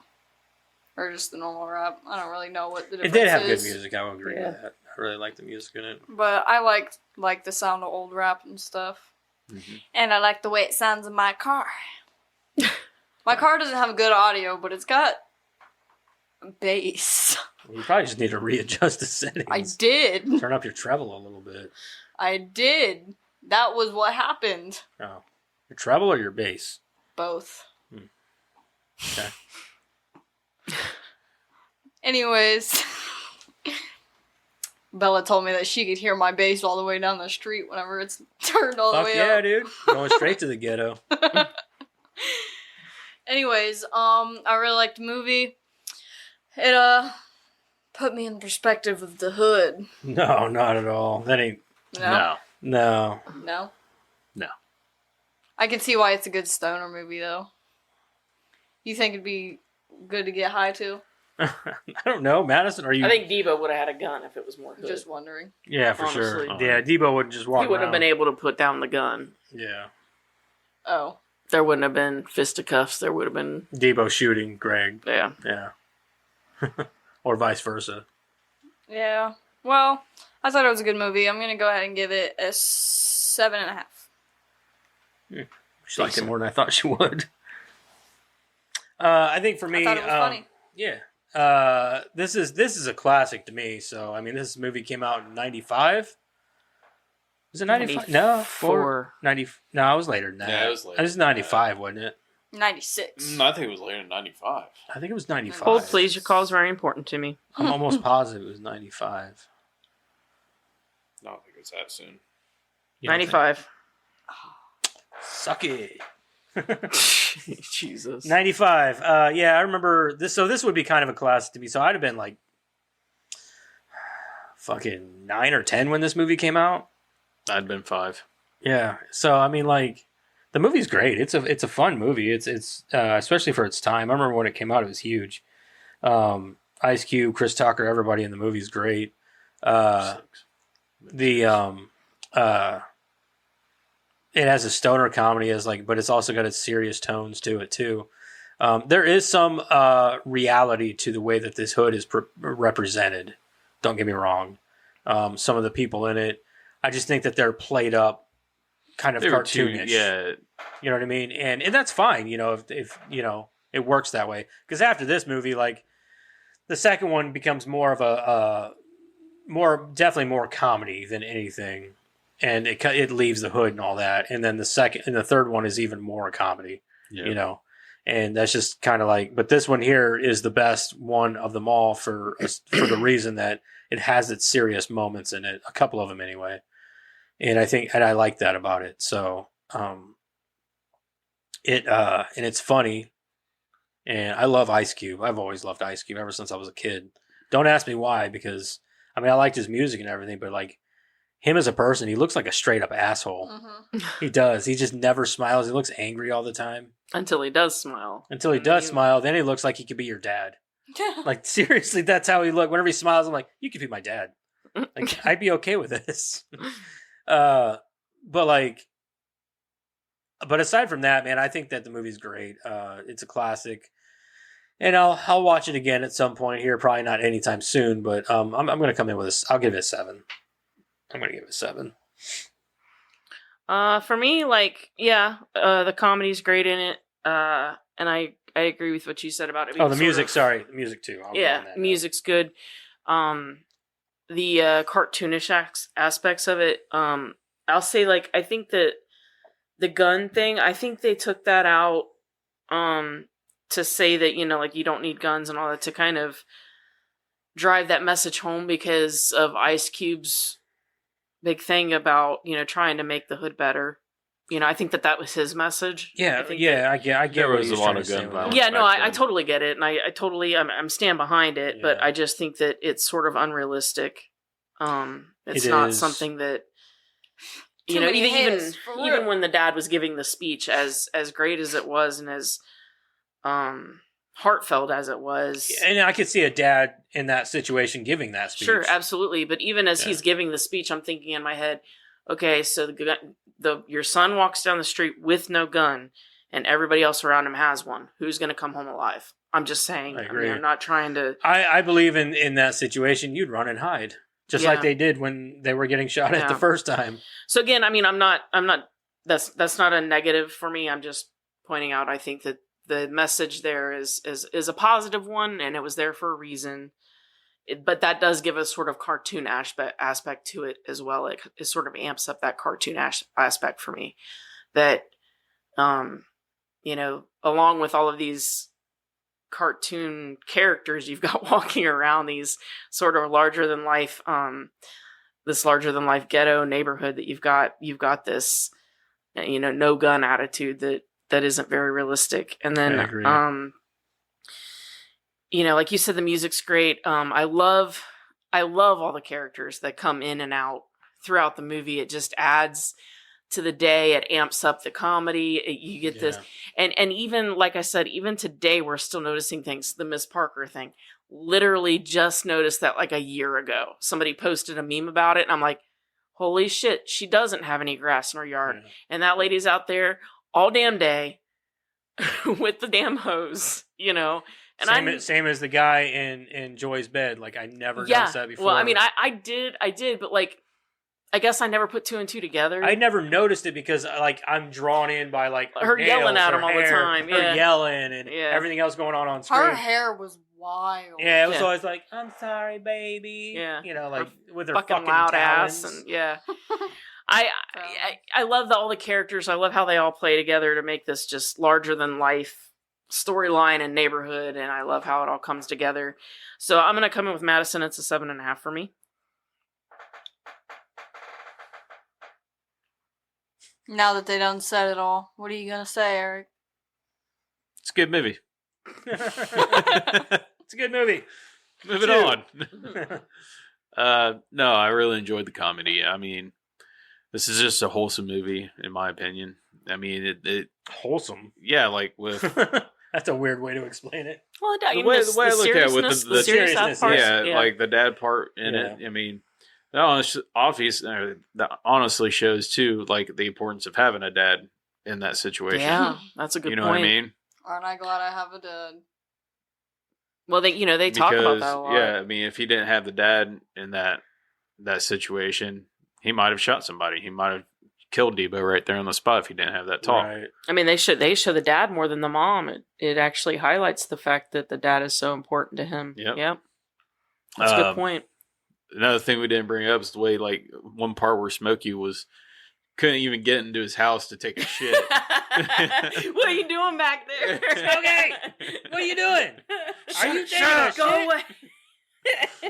Or just the normal rap. I don't really know what the It difference did have is. good music. I will agree with that. I really liked the music in it. But I liked the sound of old rap and stuff. Mm-hmm. And I like the way it sounds in my car. My car doesn't have good audio, but it's got bass. You probably just need to readjust the settings. I did. Turn up your treble a little bit. I did. That was what happened. Oh, your treble or your bass? Both. Okay. Anyways, Bella told me that she could hear my bass all the way down the street whenever it's turned all the Fuck way yeah, up. dude! Going straight to the ghetto. Anyways, I really liked the movie. It put me in perspective of the hood. No, not at all. That ain't. No. No. No. No. I can see why it's a good stoner movie, though. You think it'd be good to get high to? I don't know, Madison. Are you? I think Debo would have had a gun if it was more good. Just wondering. Yeah, for honestly. sure. Yeah, Debo would just walk. He wouldn't have around. been able to put down the gun. Yeah, Oh. There wouldn't have been fisticuffs. There would have been... Debo shooting Greg. Yeah. Yeah, or vice versa. Yeah. Well, I thought it was a good movie. I'm gonna go ahead and give it a 7.5. She liked it more than I thought she would. I think for me, I thought it was funny. Yeah. This is a classic to me. So I mean, this movie came out in '95. Was it '95? No, 94. 90. No, it was later than that. Yeah, it was later. It was '95, wasn't it? 96. I think it was later than 95. I think it was '95. Hold, please. Your call is very important to me. I'm almost positive it was '95. No, I don't think it was that soon. You don't think? 95. Suck it. Jesus. 95. Yeah, I remember this. So this would be kind of a classic to me. So I'd have been like fucking 9 or 10 when this movie came out. I'd been 5. Yeah. So I mean, like, the movie's great. It's a fun movie. It's especially for its time. I remember when it came out, it was huge. Ice Cube, Chris Tucker, everybody in the movie's great. 6. The it has a stoner comedy as like, but it's also got its serious tones to it too. There is some reality to the way that this hood is represented. Don't get me wrong. Some of the people in it, I just think that they're played up, kind of They were cartoonish. yeah. You know what I mean? And that's fine. You know, if you know it works that way. Because after this movie, like the second one becomes more of definitely more comedy than anything, and it leaves the hood and all that. And then the third one is even more comedy. Yeah. You know. And that's just kind of like, but this one here is the best one of them all for the reason that it has its serious moments in it, a couple of them anyway. And I like that about it. So, and it's funny, and I love Ice Cube. I've always loved Ice Cube ever since I was a kid. Don't ask me why, because I mean, I liked his music and everything, but like him as a person, he looks like a straight up asshole. Mm-hmm. He does. He just never smiles. He looks angry all the time. Until he does smile. Until he does smile, then he looks like he could be your dad. Like seriously, that's how he look. Whenever he smiles, I'm like, you could be my dad. Like I'd be okay with this. But aside from that, man, I think that the movie's great. It's a classic, and I'll watch it again at some point here. Probably not anytime soon, but I'm going to come in with this. I'll give it a 7. I'm going to give it a 7. For me, like, yeah, the comedy's great in it. And I agree with what you said about it. Oh, the music. Sorry, the music too. Yeah, music's good. The cartoonish aspects of it. I'll say, like, I think that the gun thing, I think they took that out to say that, you know, like, you don't need guns and all that, to kind of drive that message home because of Ice Cube's big thing about, you know, trying to make the hood better. You know, I think that was his message. Yeah, I get. There what was he's a lot trying of to say gun with violence. that. Yeah, no, back I then. totally get it, and I totally I'm stand behind it, but Yeah. I just think that it's sort of unrealistic. It's It not is. something that, you Too know, many even hits, for even real. when the dad was giving the speech, as great as it was and as heartfelt as it was. And I could see a dad in that situation giving that speech. Sure, absolutely. But even as Yeah. he's giving the speech, I'm thinking in my head, okay, so your son walks down the street with no gun, and everybody else around him has one. Who's going to come home alive? I'm just saying. I agree. mean, I'm not trying to. I believe in that situation, you'd run and hide, just like they did when they were getting shot at the first time. So again, I mean, I'm not. That's not a negative for me. I'm just pointing out. I think that the message there is a positive one, and it was there for a reason. But that does give a sort of cartoon aspect to it as well. It sort of amps up that cartoon aspect for me. That, you know, along with all of these cartoon characters you've got walking around, these sort of larger than life, this larger than life ghetto neighborhood that you've got this, you know, no gun attitude that isn't very realistic. And then, I agree. you know, like you said, the music's great. I love all the characters that come in and out throughout the movie. It just adds to the day. It amps up the comedy. You get this, and even like I said, even today we're still noticing things. The Miss Parker thing, literally just noticed that like a year ago. Somebody posted a meme about it, and I'm like, holy shit, she doesn't have any grass in her yard, and that lady's out there all damn day with the damn hose, you know. And same as the guy in Joy's bed. Like I never noticed that before. Well, I mean, I did, but like, I guess I never put two and two together. I never noticed it because like I'm drawn in by like her nails, yelling at her him all the hair, time, her yelling and everything else going on screen. Her hair was wild. Yeah, it was always like, "I'm sorry, baby." Yeah, you know, like with her fucking fucking loud talons. ass, and I love all the characters. I love how they all play together to make this just larger than life storyline and neighborhood, and I love how it all comes together. So I'm gonna come in with Madison. It's a 7.5 for me. Now that they done said it all, what are you gonna say, Eric? It's a good movie. It's a good movie. Moving on. No, I really enjoyed the comedy. I mean, this is just a wholesome movie, in my opinion. I mean, it wholesome. Yeah, like with that's a weird way to explain it. Well, the way I look at it with the serious seriousness, part, like the dad part in it. I mean, That honestly shows too, like the importance of having a dad in that situation. Yeah, that's a good You know point. what I mean? Aren't I glad I have a dad? Well, they talk about that a lot. Yeah, I mean, if he didn't have the dad in that situation, he might have shot somebody. He might have killed Debo right there on the spot if he didn't have that talk. Right. I mean, they show the dad more than the mom. It actually highlights the fact that the dad is so important to him. Yep. That's a good point. Another thing we didn't bring up is the way, like, one part where Smokey couldn't even get into his house to take a shit. What are you doing back there? Smokey! What are you doing? Are you taking a shit? Go away.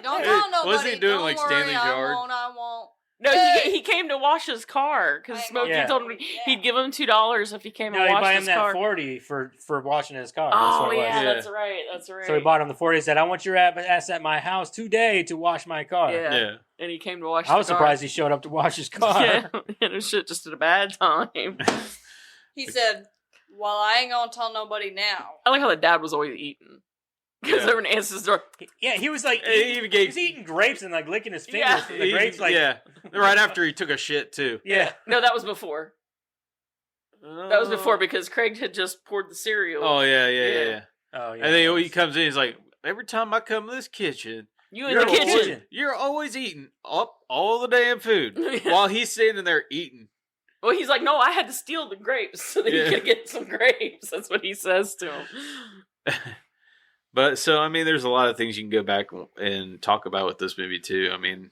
Don't tell nobody. Was he doing Don't like worry, Stanley's I yard? won't. No, Hey! he came to wash his car because I Smokey know. told him he'd give him $2 if he came No, and he washed buy him his that car. 40 for washing his car. That's Oh what it was. yeah, Yeah. that's right. That's right. So he bought him the 40. He said, "I want your ass at my house today to wash my car." Yeah. Yeah. And he came to wash. I was the car. surprised he showed up to wash his car. Yeah, and it shit just at a bad time. He said, "Well, I ain't gonna tell nobody now." I like how the dad was always eating because Yeah. everyone answers the door. Yeah, he was like, He even gave- he was eating grapes and like licking his fingers. Yeah. From the grapes, like, yeah, right after he took a shit too. yeah. No, that was before. That was before because Craig had just poured the cereal. Oh yeah. Oh yeah. And then he comes in, he's like, every time I come to this kitchen, You in the kitchen. You're always eating up all the damn food Yeah. while he's standing there eating. Well, he's like, no, I had to steal the grapes so that Yeah. he could get some grapes. That's what he says to him. But so I mean, there's a lot of things you can go back and talk about with this movie too. I mean,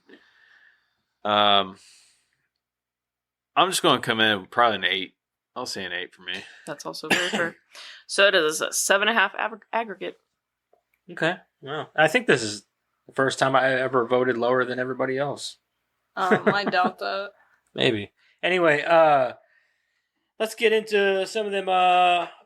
I'm just going to come in with probably an 8. I'll say an 8 for me. That's also very fair. So it is a 7.5 aggregate. Okay. Well, I think this is the first time I ever voted lower than everybody else. I doubt that. Maybe. Anyway, let's get into some of them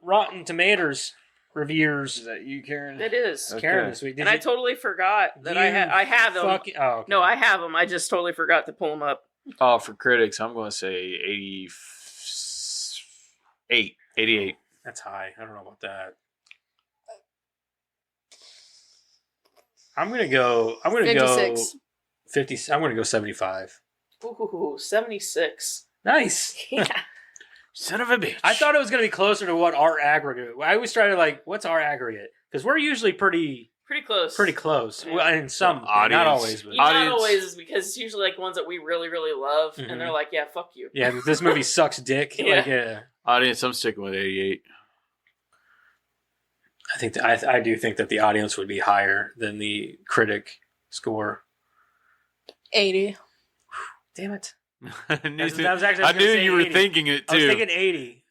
Rotten Tomatoes reviewers. Is that you, Karen? It is. Okay. Karen this week. Did And I you- totally forgot that I You have them. fucking- oh, okay. No, I have them. I just totally forgot to pull them up. Oh, for critics, I'm going to say 88. That's high. I don't know about that. I'm gonna go 56. 50. I'm gonna go 75. Ooh, 76. Nice. Yeah. Son of a bitch. I thought it was gonna be closer to what our aggregate. I always try to like, what's our aggregate? Because we're usually pretty Pretty close. close. Yeah. Well, in some, Audience. not always, but Yeah, not Audience. always, because it's usually like ones that we really, really love, Mhm. and they're like, yeah, fuck you. yeah, this movie sucks dick. Yeah. Like, yeah. Audience, I'm sticking with 88. I think I do think that the audience would be higher than the critic score. 80. Damn it! I knew, That was actually- I I was gonna knew say you were 80. thinking it I was too. thinking 80.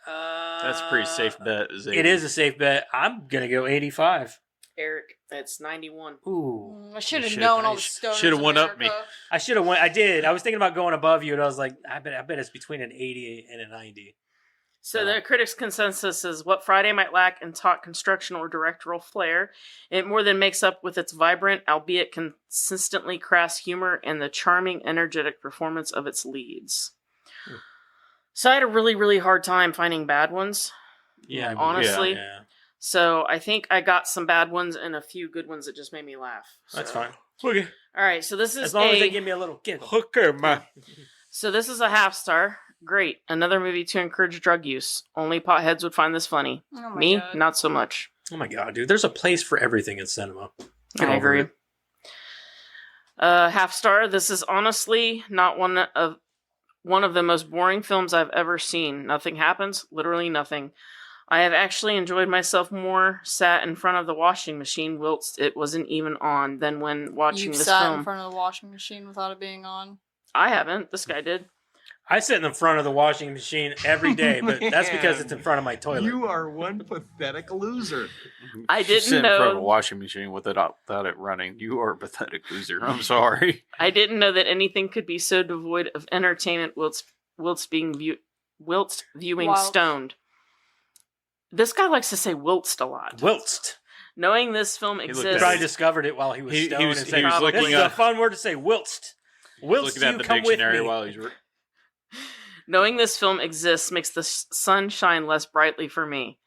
That's a pretty safe bet. Is 80. It is a safe bet. I'm gonna go 85. Eric, it's 91. Ooh, I should have should- known all I the sh- stoners. shoulda in one up me. America. I should have went. I did. I was thinking about going above you, and I was like, I bet it's between an 80 and a 90. So the critics' consensus is what Friday might lack in taut construction or directorial flair, it more than makes up with its vibrant, albeit consistently crass humor and the charming, energetic performance of its leads. So I had a really, really hard time finding bad ones. Yeah, Honestly. yeah. So I think I got some bad ones and a few good ones that just made me laugh. That's So- fine. Okay. All right, so this is As long as they give me a little giggle. Hooker, man. So this is a half star. Great. Another movie to encourage drug use. Only potheads would find this funny. Oh my Me, God. not so much. Oh my god, dude! There's a place for everything in cinema. I agree. Half star. This is honestly not one of the most boring films I've ever seen. Nothing happens. Literally nothing. I have actually enjoyed myself more sat in front of the washing machine whilst it wasn't even on than when watching You've this sat film. in front of the washing machine without it being on. I haven't. This guy did. I sit in the front of the washing machine every day, but that's because Man. it's in front of my toilet. You are one pathetic loser. I didn't Sit in front of a know. washing machine without it running. You are a pathetic loser. I'm sorry. I didn't know that anything could be so devoid of entertainment whilst viewing Wow. stoned. This guy likes to say whilst a lot. Whilst. Knowing this film looked He at exists. probably discovered it while he was He stoned was- and he said, was "This looking is a at- fun word to say, whilst. Whilst Looking at you the come with dictionary me." while he's. Knowing this film exists makes the sun shine less brightly for me.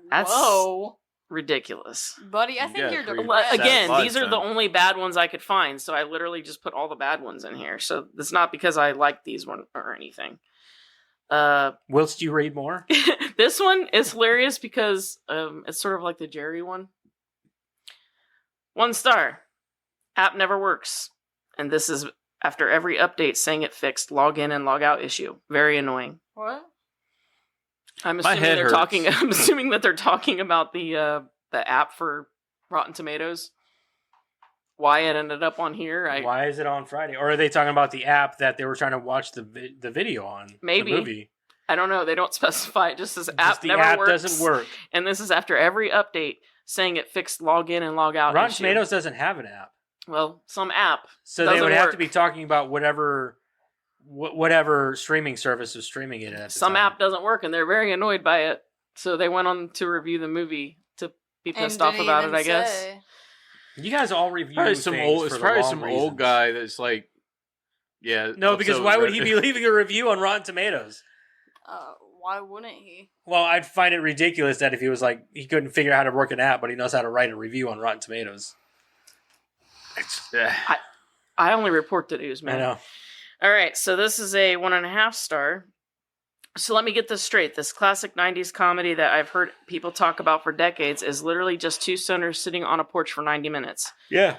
That's- Whoa. ridiculous. Buddy, I You think got you're three- depressed. Again, Sad these are the lifetime. only bad ones I could find, so I literally just put all the bad ones in here. So it's not because I like these one or anything. Whilst you read more? This one is hilarious because it's sort of like the Jerry one. 1 star. App never works. And this is after every update saying it fixed log in and log out issue. Very annoying. What? I'm My assuming head they're hurts. talking. I'm assuming that they're talking about the app for Rotten Tomatoes. Why it ended up on here? Why is it on Friday? Or are they talking about the app that they were trying to watch the video on? Maybe. The movie. I don't know. They don't specify. It just says app Just the never app works. doesn't work. And this is after every update saying it fixed log in and log out. Rotten issue. Tomatoes doesn't have an app. Well, some app. So they would doesn't have work. to be talking about whatever streaming service is streaming it at the Some time. app doesn't work, and they're very annoyed by it. So they went on to review the movie to be pissed And off didn't about it, even I guess. say. You guys all review Probably some things old. for It's the probably wrong some reasons. old guy that's like, yeah. No, because so- why would he be leaving a review on Rotten Tomatoes? Why wouldn't he? Well, I'd find it ridiculous that if he was like he couldn't figure out how to work an app, but he knows how to write a review on Rotten Tomatoes. I only report the news, man. I know. All right, so this is a 1.5 star. So let me get this straight. This classic 90s comedy that I've heard people talk about for decades is literally just 2 stoners sitting on a porch for 90 minutes. Yeah.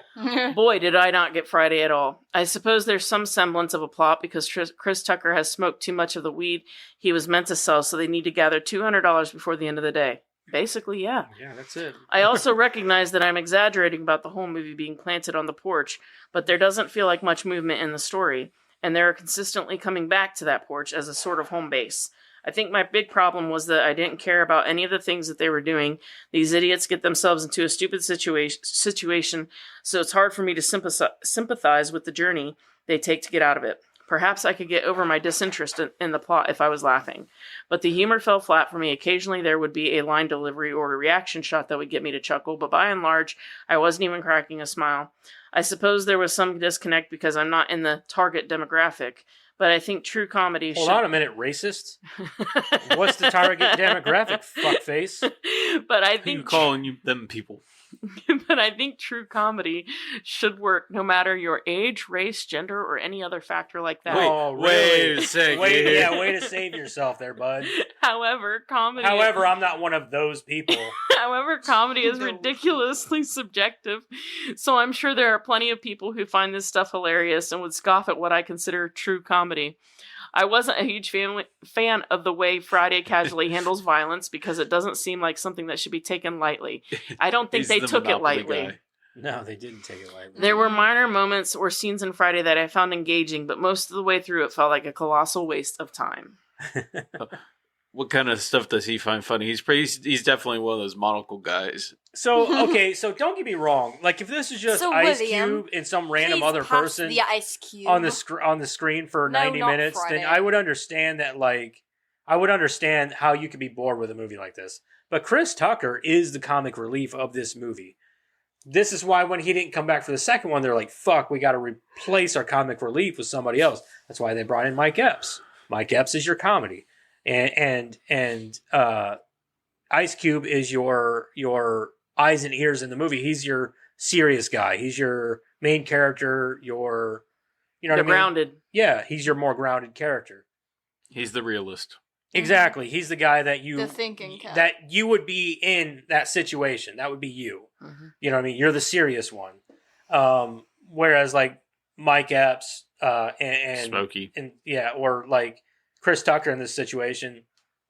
Boy, did I not get Friday at all. I suppose there's some semblance of a plot because Chris Tucker has smoked too much of the weed he was meant to sell, so they need to gather $200 before the end of the day. Basically, yeah. Yeah, that's it. I also recognize that I'm exaggerating about the whole movie being planted on the porch, but there doesn't feel like much movement in the story, and they're consistently coming back to that porch as a sort of home base. I think my big problem was that I didn't care about any of the things that they were doing. These idiots get themselves into a stupid situation, so it's hard for me to sympathize with the journey they take to get out of it. Perhaps I could get over my disinterest in the plot if I was laughing. But the humor fell flat for me. Occasionally there would be a line delivery or a reaction shot that would get me to chuckle, but by and large, I wasn't even cracking a smile. I suppose there was some disconnect because I'm not in the target demographic, but I think true comedy Hold on a minute, racist. What's the target demographic, fuckface? But I Who you think calling them people? but I think true comedy should work no matter your age, race, gender, or any other factor like that. Oh, wait really? a second. Way to save yourself there, bud. However, comedy However, I'm not one of those people. However, comedy is ridiculously subjective, so I'm sure there are plenty of people who find this stuff hilarious and would scoff at what I consider true comedy. I wasn't a huge fan of the way Friday casually handles violence because it doesn't seem like something that should be taken lightly. I don't think He's they the took it Monopoly lightly. guy. No, they didn't take it lightly. There were minor moments or scenes in Friday that I found engaging, but most of the way through it felt like a colossal waste of time. What kind of stuff does he find funny? He's definitely one of those monocle guys. So, okay, so don't get me wrong. Like, if this is just So, Ice William, Cube and some random Please other pass person the ice cube on the screen for No, 90 not minutes, Friday. then I would understand that. Like, I would understand how you could be bored with a movie like this. But Chris Tucker is the comic relief of this movie. This is why when he didn't come back for the second one, they're like, "Fuck, we got to replace our comic relief with somebody else." That's why they brought in Mike Epps. Mike Epps is your comedy, and Ice Cube is your eyes and ears in the movie. He's your serious guy. He's your main character. You know what I mean? Grounded. Yeah, he's your more grounded character. He's the realist. Exactly. He's the guy that the thinking cap. that you would be in that situation. That would be you. Mm-hmm. You know what I mean? You're the serious one. Whereas like Mike Epps and Smokey. and yeah, or like Chris Tucker in this situation,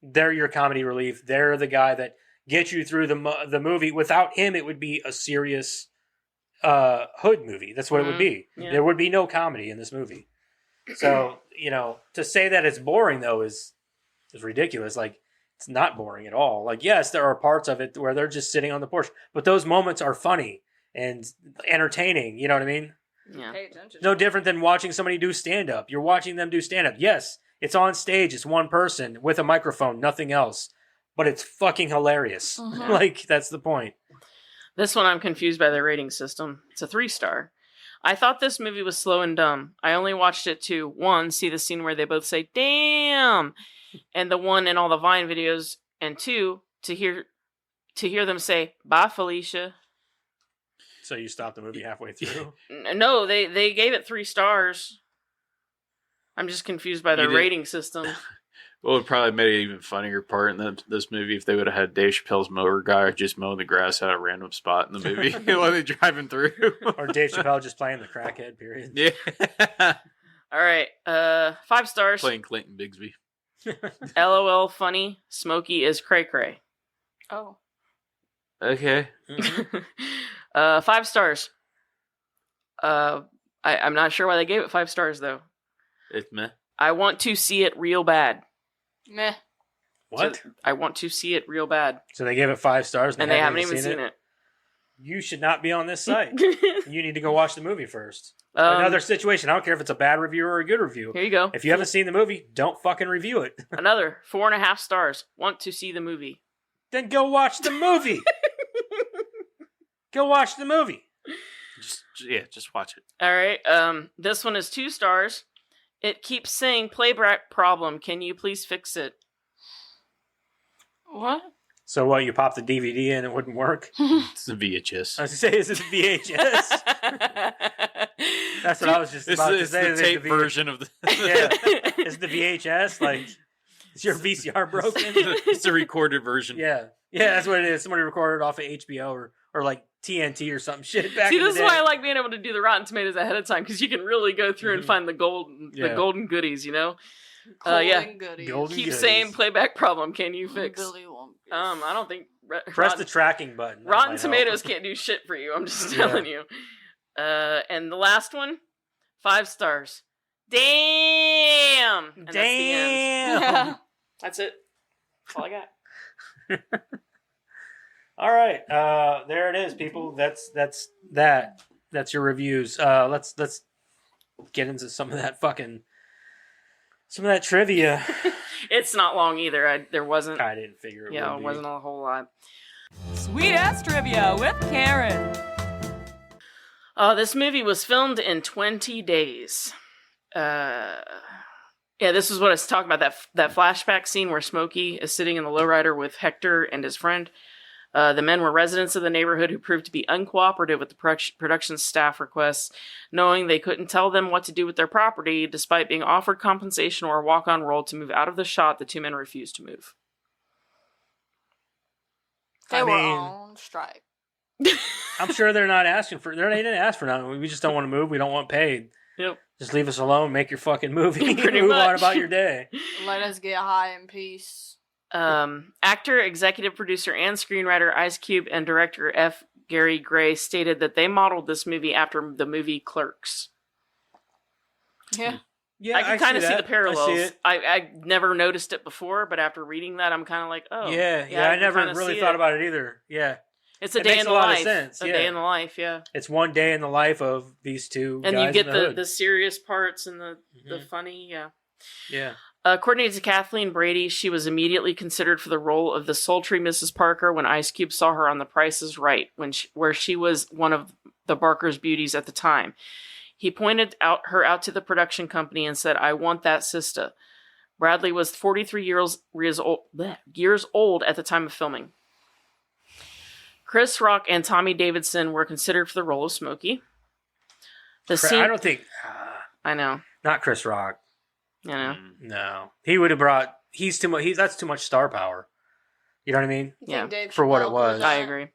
they're your comedy relief. They're the guy that gets you through the movie. Without him, it would be a serious hood movie. That's what it would be. Yeah. There would be no comedy in this movie. So to say that it's boring though is ridiculous. Like, it's not boring at all. Like, yes, there are parts of it where they're just sitting on the porch, but those moments are funny and entertaining. You know what I mean? Yeah. Pay attention. No different than watching somebody do stand up. You're watching them do stand up. Yes, it's on stage. It's one person with a microphone, nothing else, but it's fucking hilarious. Mhm. Like, that's the point. This one I'm confused by the rating system. It's a 3-star. I thought this movie was slow and dumb. I only watched it to, 1, see the scene where they both say, "Damn!" and the one in all the Vine videos, and 2, to hear to hear them say, "Bye, Felicia." So you stopped the movie halfway through? No, they gave it 3 stars. I'm just confused by their You did- rating system. Well, it would probably made an even funnier part in this movie if they would have had Dave Chappelle's mower guy just mowing the grass at a random spot in the movie while they're driving through. Or Dave Chappelle just playing the crackhead, period. Yeah. All right, 5 stars. Playing Clinton Bigsby. LOL funny. Smokey is cray cray. Oh. Okay. 5 stars. I'm not sure why they gave it 5 stars though. It's meh. I want to see it real bad. Meh. What? So, I want to see it real bad. So they gave it 5 stars And they haven't even seen it. You should not be on this site. You need to go watch the movie first. Another situation. I don't care if it's a bad review or a good review. Here you go. If you haven't seen the movie, don't fucking review it. Another 4.5 stars. Want to see the movie. Then go watch the movie. Go watch the movie. Just watch it. All right. This one is 2 stars. It keeps saying playback problem. Can you please fix it? What? So what? You pop the DVD in, it wouldn't work. It's a VHS. I was to say, is it a VHS? That's what I was just about to say. It's the tape version of the. Yeah. Is the VHS like? Is your VCR broken? It's a recorded version. Yeah, that's what it is. Somebody recorded off of HBO or like TNT or some shit back See, in the this is day. why I like being able to do the Rotten Tomatoes ahead of time, because you can really go through and find the Yeah. golden goodies, you know? Golden Yeah. goodies. Golden Keep goodies. saying playback problem. Can you fix? Billy won't. I don't think Press the tracking button. That Rotten might Tomatoes help. can't do shit for you. I'm just Yeah. telling you. And the last one, 5 stars. Damn. And that's the end. Damn. That's it. That's all I got. All right, there it is, people. That's your reviews. Let's get into some of that trivia. It's not long either. There wasn't. I didn't figure it Yeah, would it be. wasn't a whole lot. Sweet ass trivia with Karen. This movie was filmed in 20 days. Yeah, this is what I was talking about, that flashback scene where Smokey is sitting in the lowrider with Hector and his friend. The men were residents of the neighborhood who proved to be uncooperative with the production staff requests, knowing they couldn't tell them what to do with their property, despite being offered compensation or a walk-on role to move out of the shot. The 2 men refused to move. They were on strike. I'm sure they're not asking for. They didn't ask for nothing. We just don't want to move. We don't want paid. Yep. Just leave us alone. Make your fucking movie. Pretty Move on much. about your day. Let us get high in peace. Actor, executive producer, and screenwriter Ice Cube and director F. Gary Gray stated that they modeled this movie after the movie Clerks. Yeah. Yeah, I can kind of see the that. parallels. I see it. I never noticed it before, but after reading that, I'm kind of like, oh. Yeah, I can never kinda really see thought it. about it either. Yeah, It's a It day makes in a the lot of life. sense, A yeah. day in the life, yeah. it's one day in the life of these two And guys you get in the hood. the serious parts and the Mhm. funny, yeah. Yeah. According to Kathleen Brady, she was immediately considered for the role of the sultry Mrs. Parker when Ice Cube saw her on The Price is Right, where she was one of the Barker's beauties at the time. He pointed her out to the production company and said, "I want that sister." Bradley was 43 years old at the time of filming. Chris Rock and Tommy Davidson were considered for the role of Smokey. I don't think. I know. Not Chris Rock. I know. No, he would have brought. He's too much. That's too much star power. You know what I mean? You Yeah. think Dave For what Chappelle it was. did I that? agree.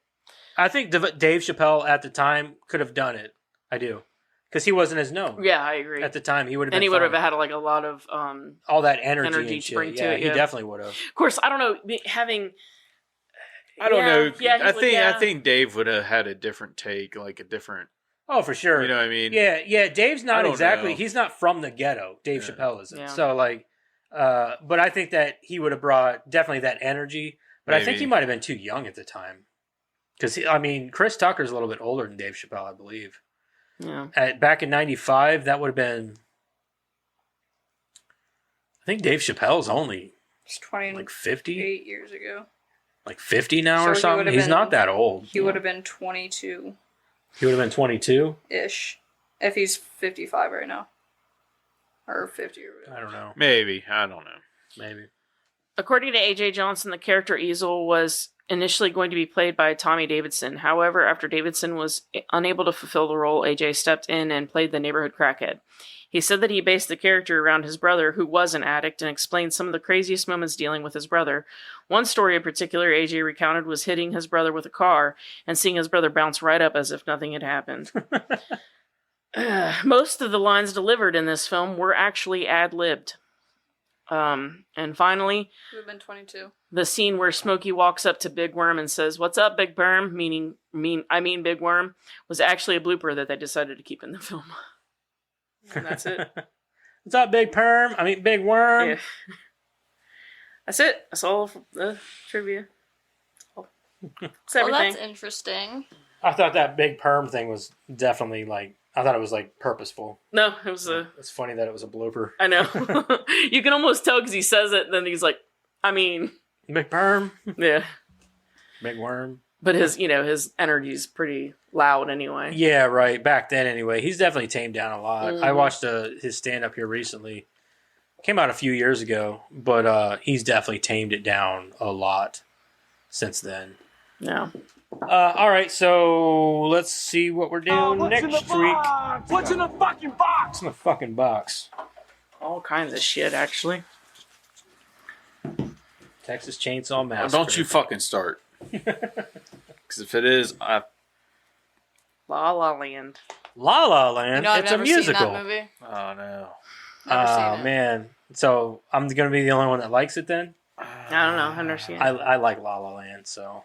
I think Dave Chappelle at the time could have done it. I do, because he wasn't as known Yeah, I agree. at the time. He would have, been And he would have fine. had like a lot of all that energy energy and to shit. bring to Yeah, it, he yeah. definitely would have. Of course, I don't know, having. I don't know. Yeah, I think Dave would have had a different take, like a different. Oh, for sure. You know what I mean? Yeah. Dave's I not don't exactly. know. He's not from the ghetto. Dave Yeah. Chappelle isn't. Yeah. So like, but I think that he would have brought definitely that energy. But I think Maybe. he might have been too young at the time. Because I mean, Chris Tucker's a little bit older than Dave Chappelle, I believe. Yeah. Back in '95, that would have been. I think Dave Chappelle's only It's 28 like 50, years ago. like 50 now So or he something. would've He's been- not that old. He would have been 22-ish. He would have been 22. If he's 55 right now. Or 50 or whatever. I don't know. Maybe. I don't know. Maybe. According to A.J. Johnson, the character Easel was, initially going to be played by Tommy Davidson. However, after Davidson was unable to fulfill the role, AJ stepped in and played the neighborhood crackhead. He said that he based the character around his brother, who was an addict, and explained some of the craziest moments dealing with his brother. One story in particular AJ recounted was hitting his brother with a car and seeing his brother bounce right up as if nothing had happened. Most of the lines delivered in this film were actually ad-libbed. And finally, We've been 22. the scene where Smokey walks up to Big Worm and says, "What's up, Big Worm?" I mean Big Worm, was actually a blooper that they decided to keep in the film. And that's it. What's up, Big Perm? I mean, Big Worm. Yeah. That's it. That's all for the trivia. That's Well, everything. that's interesting. I thought that Big Perm thing was definitely I thought it was purposeful. No, it was a... It's funny that it was a blooper. I know. You can almost tell because he says it, then he's like, I mean... Big Perm. Yeah. Big Worm. But his energy's pretty loud anyway. Yeah, right. Back then, anyway. He's definitely tamed down a lot. I watched his stand-up here recently. Came out a few years ago, but he's definitely tamed it down a lot since then. Yeah. All right, so let's see what we're doing next week. What's in the fucking box? What's in the fucking box? All kinds of shit, actually. Texas Chainsaw Massacre. Don't you fucking start. Because if it is, La La Land. La La Land. You know, I've It's never a musical. seen that movie. oh no. Never seen Oh it. man. So I'm gonna be the only one that likes it then. I don't know. I've never seen it. I like La La Land, so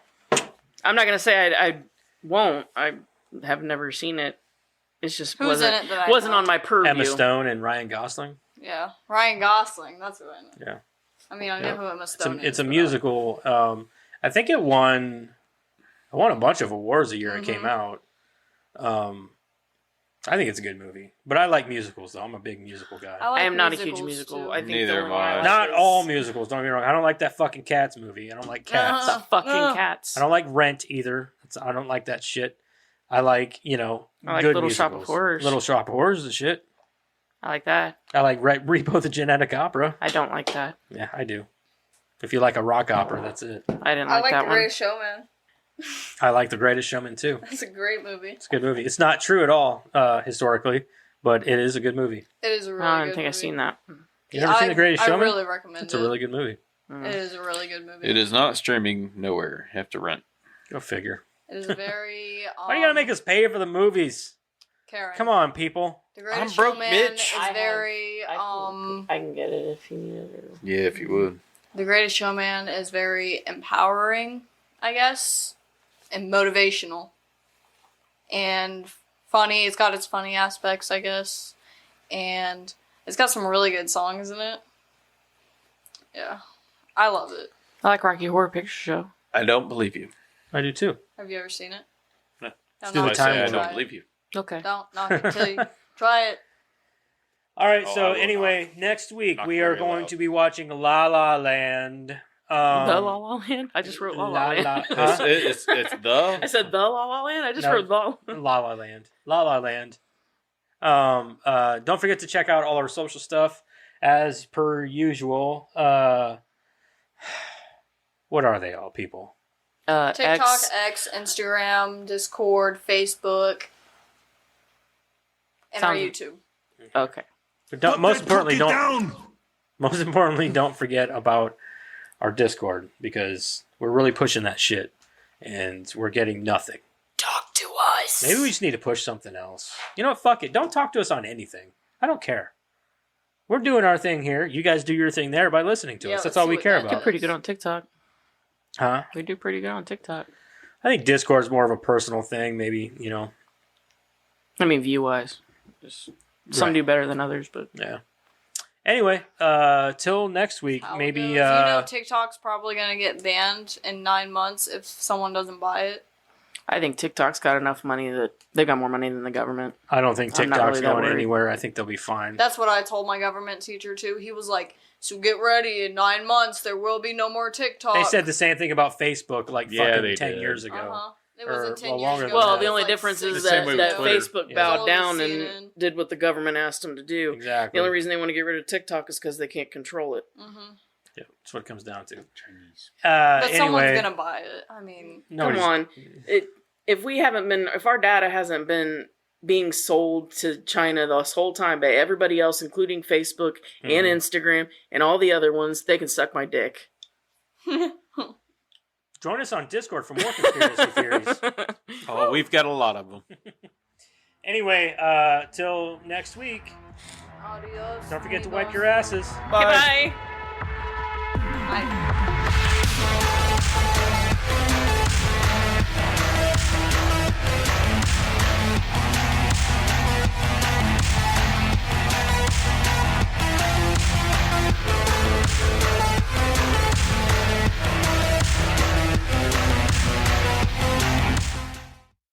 I'm not going to say I won't. I have never seen it. It's just Who's in it that I wasn't know? on my purview. Emma Stone and Ryan Gosling. Yeah, Ryan Gosling. That's who I know. Yeah. I mean, I know who Emma Stone is. It's a but musical. I think it won a bunch of awards the year it came out. I think it's a good movie, but I like musicals though. I'm a big musical guy. I like I am not a huge musicals, musical. too. I think Neither the am only one I. like Not is all musicals. Don't get me wrong. I don't like that fucking Cats movie. I don't like Cats. The fucking Cats. I don't like Rent either. I don't like that shit. I like I like good Little Shop of musicals. Horrors. Little Shop of Horrors is shit. I like that. I like Repo the Genetic Opera. I don't like that. Yeah, I do. If you like a rock opera, that's it. I didn't I like like that The one. Greatest Showman. I like The Greatest Showman too. That's a great movie. It's a good movie. It's not true at all historically, but it is a good movie. It is a really I good don't think I've movie. seen that. You ever seen The Greatest Showman? I really recommend It's it. a really good movie. It is a really good movie. It is not streaming nowhere. You have to rent. Go figure. It is very. Why do you gotta make us pay for the movies? Karen. Come on, people. The Greatest I'm broke, Showman bitch. is very. I can get it if you need it. Yeah, if you would. The Greatest Showman is very empowering, I guess, and motivational, and funny. It's got its funny aspects, I guess, and it's got some really good songs in it. Yeah, I love it. I like Rocky Horror Picture Show. I don't believe you. I do too. Have you ever seen it? No. Don't do the knock time it I till you limit. don't try it. believe you. Okay. Don't knock it till you try it. All right, Oh, so I will anyway, next week Not we are very going loud. to be watching La La Land. The La La Land? I just wrote La La Land. It's, it's the. I said the La La Land? I just No. wrote the. La La Land. La La Land. Don't forget to check out all our social stuff as per usual. What are they all, people? TikTok, X. X, Instagram, Discord, Facebook, and our Sounds- YouTube. Okay. But most importantly, don't forget about our Discord because we're really pushing that shit and we're getting nothing. Talk to us. Maybe we just need to push something else. You know what? Fuck it. Don't talk to us on anything. I don't care. We're doing our thing here. You guys do your thing there by listening to Yeah, us. That's let's all see we what care that We're about. pretty good on TikTok. Huh? We do pretty good on TikTok. I think Discord's more of a personal thing, maybe, I mean, view-wise. Just some Right. do better than others, but Yeah. Anyway, till next week, How it maybe goes. You know TikTok's probably going to get banned in 9 months if someone doesn't buy it. I think TikTok's got enough money that they've got more money than the government. I don't think I'm not TikTok's really that going worried. anywhere. I think they'll be fine. That's what I told my government teacher too. He was like, "So get ready. In 9 months, there will be no more TikTok." They said the same thing about Facebook like Yeah, fucking they 10 did. years ago. Uh-huh. It Or, wasn't 10 well, years longer ago. than Well, that. the only It was difference like is The six same that, way years with that Twitter. Facebook Yeah. bowed All down the and CNN. did what the government asked them to do. Exactly. The only reason they want to get rid of TikTok is because they can't control it. Mhm. Yeah, that's what it comes down to. Chinese. But someone's Anyway, gonna buy it. I mean, Come on. If our data hasn't been being sold to China this whole time by everybody else, including Facebook and Instagram and all the other ones, they can suck my dick. Join us on Discord for more conspiracy theories. Oh, we've got a lot of them. Anyway, till next week. adios. Don't forget to amigos. wipe your asses. Goodbye. Bye.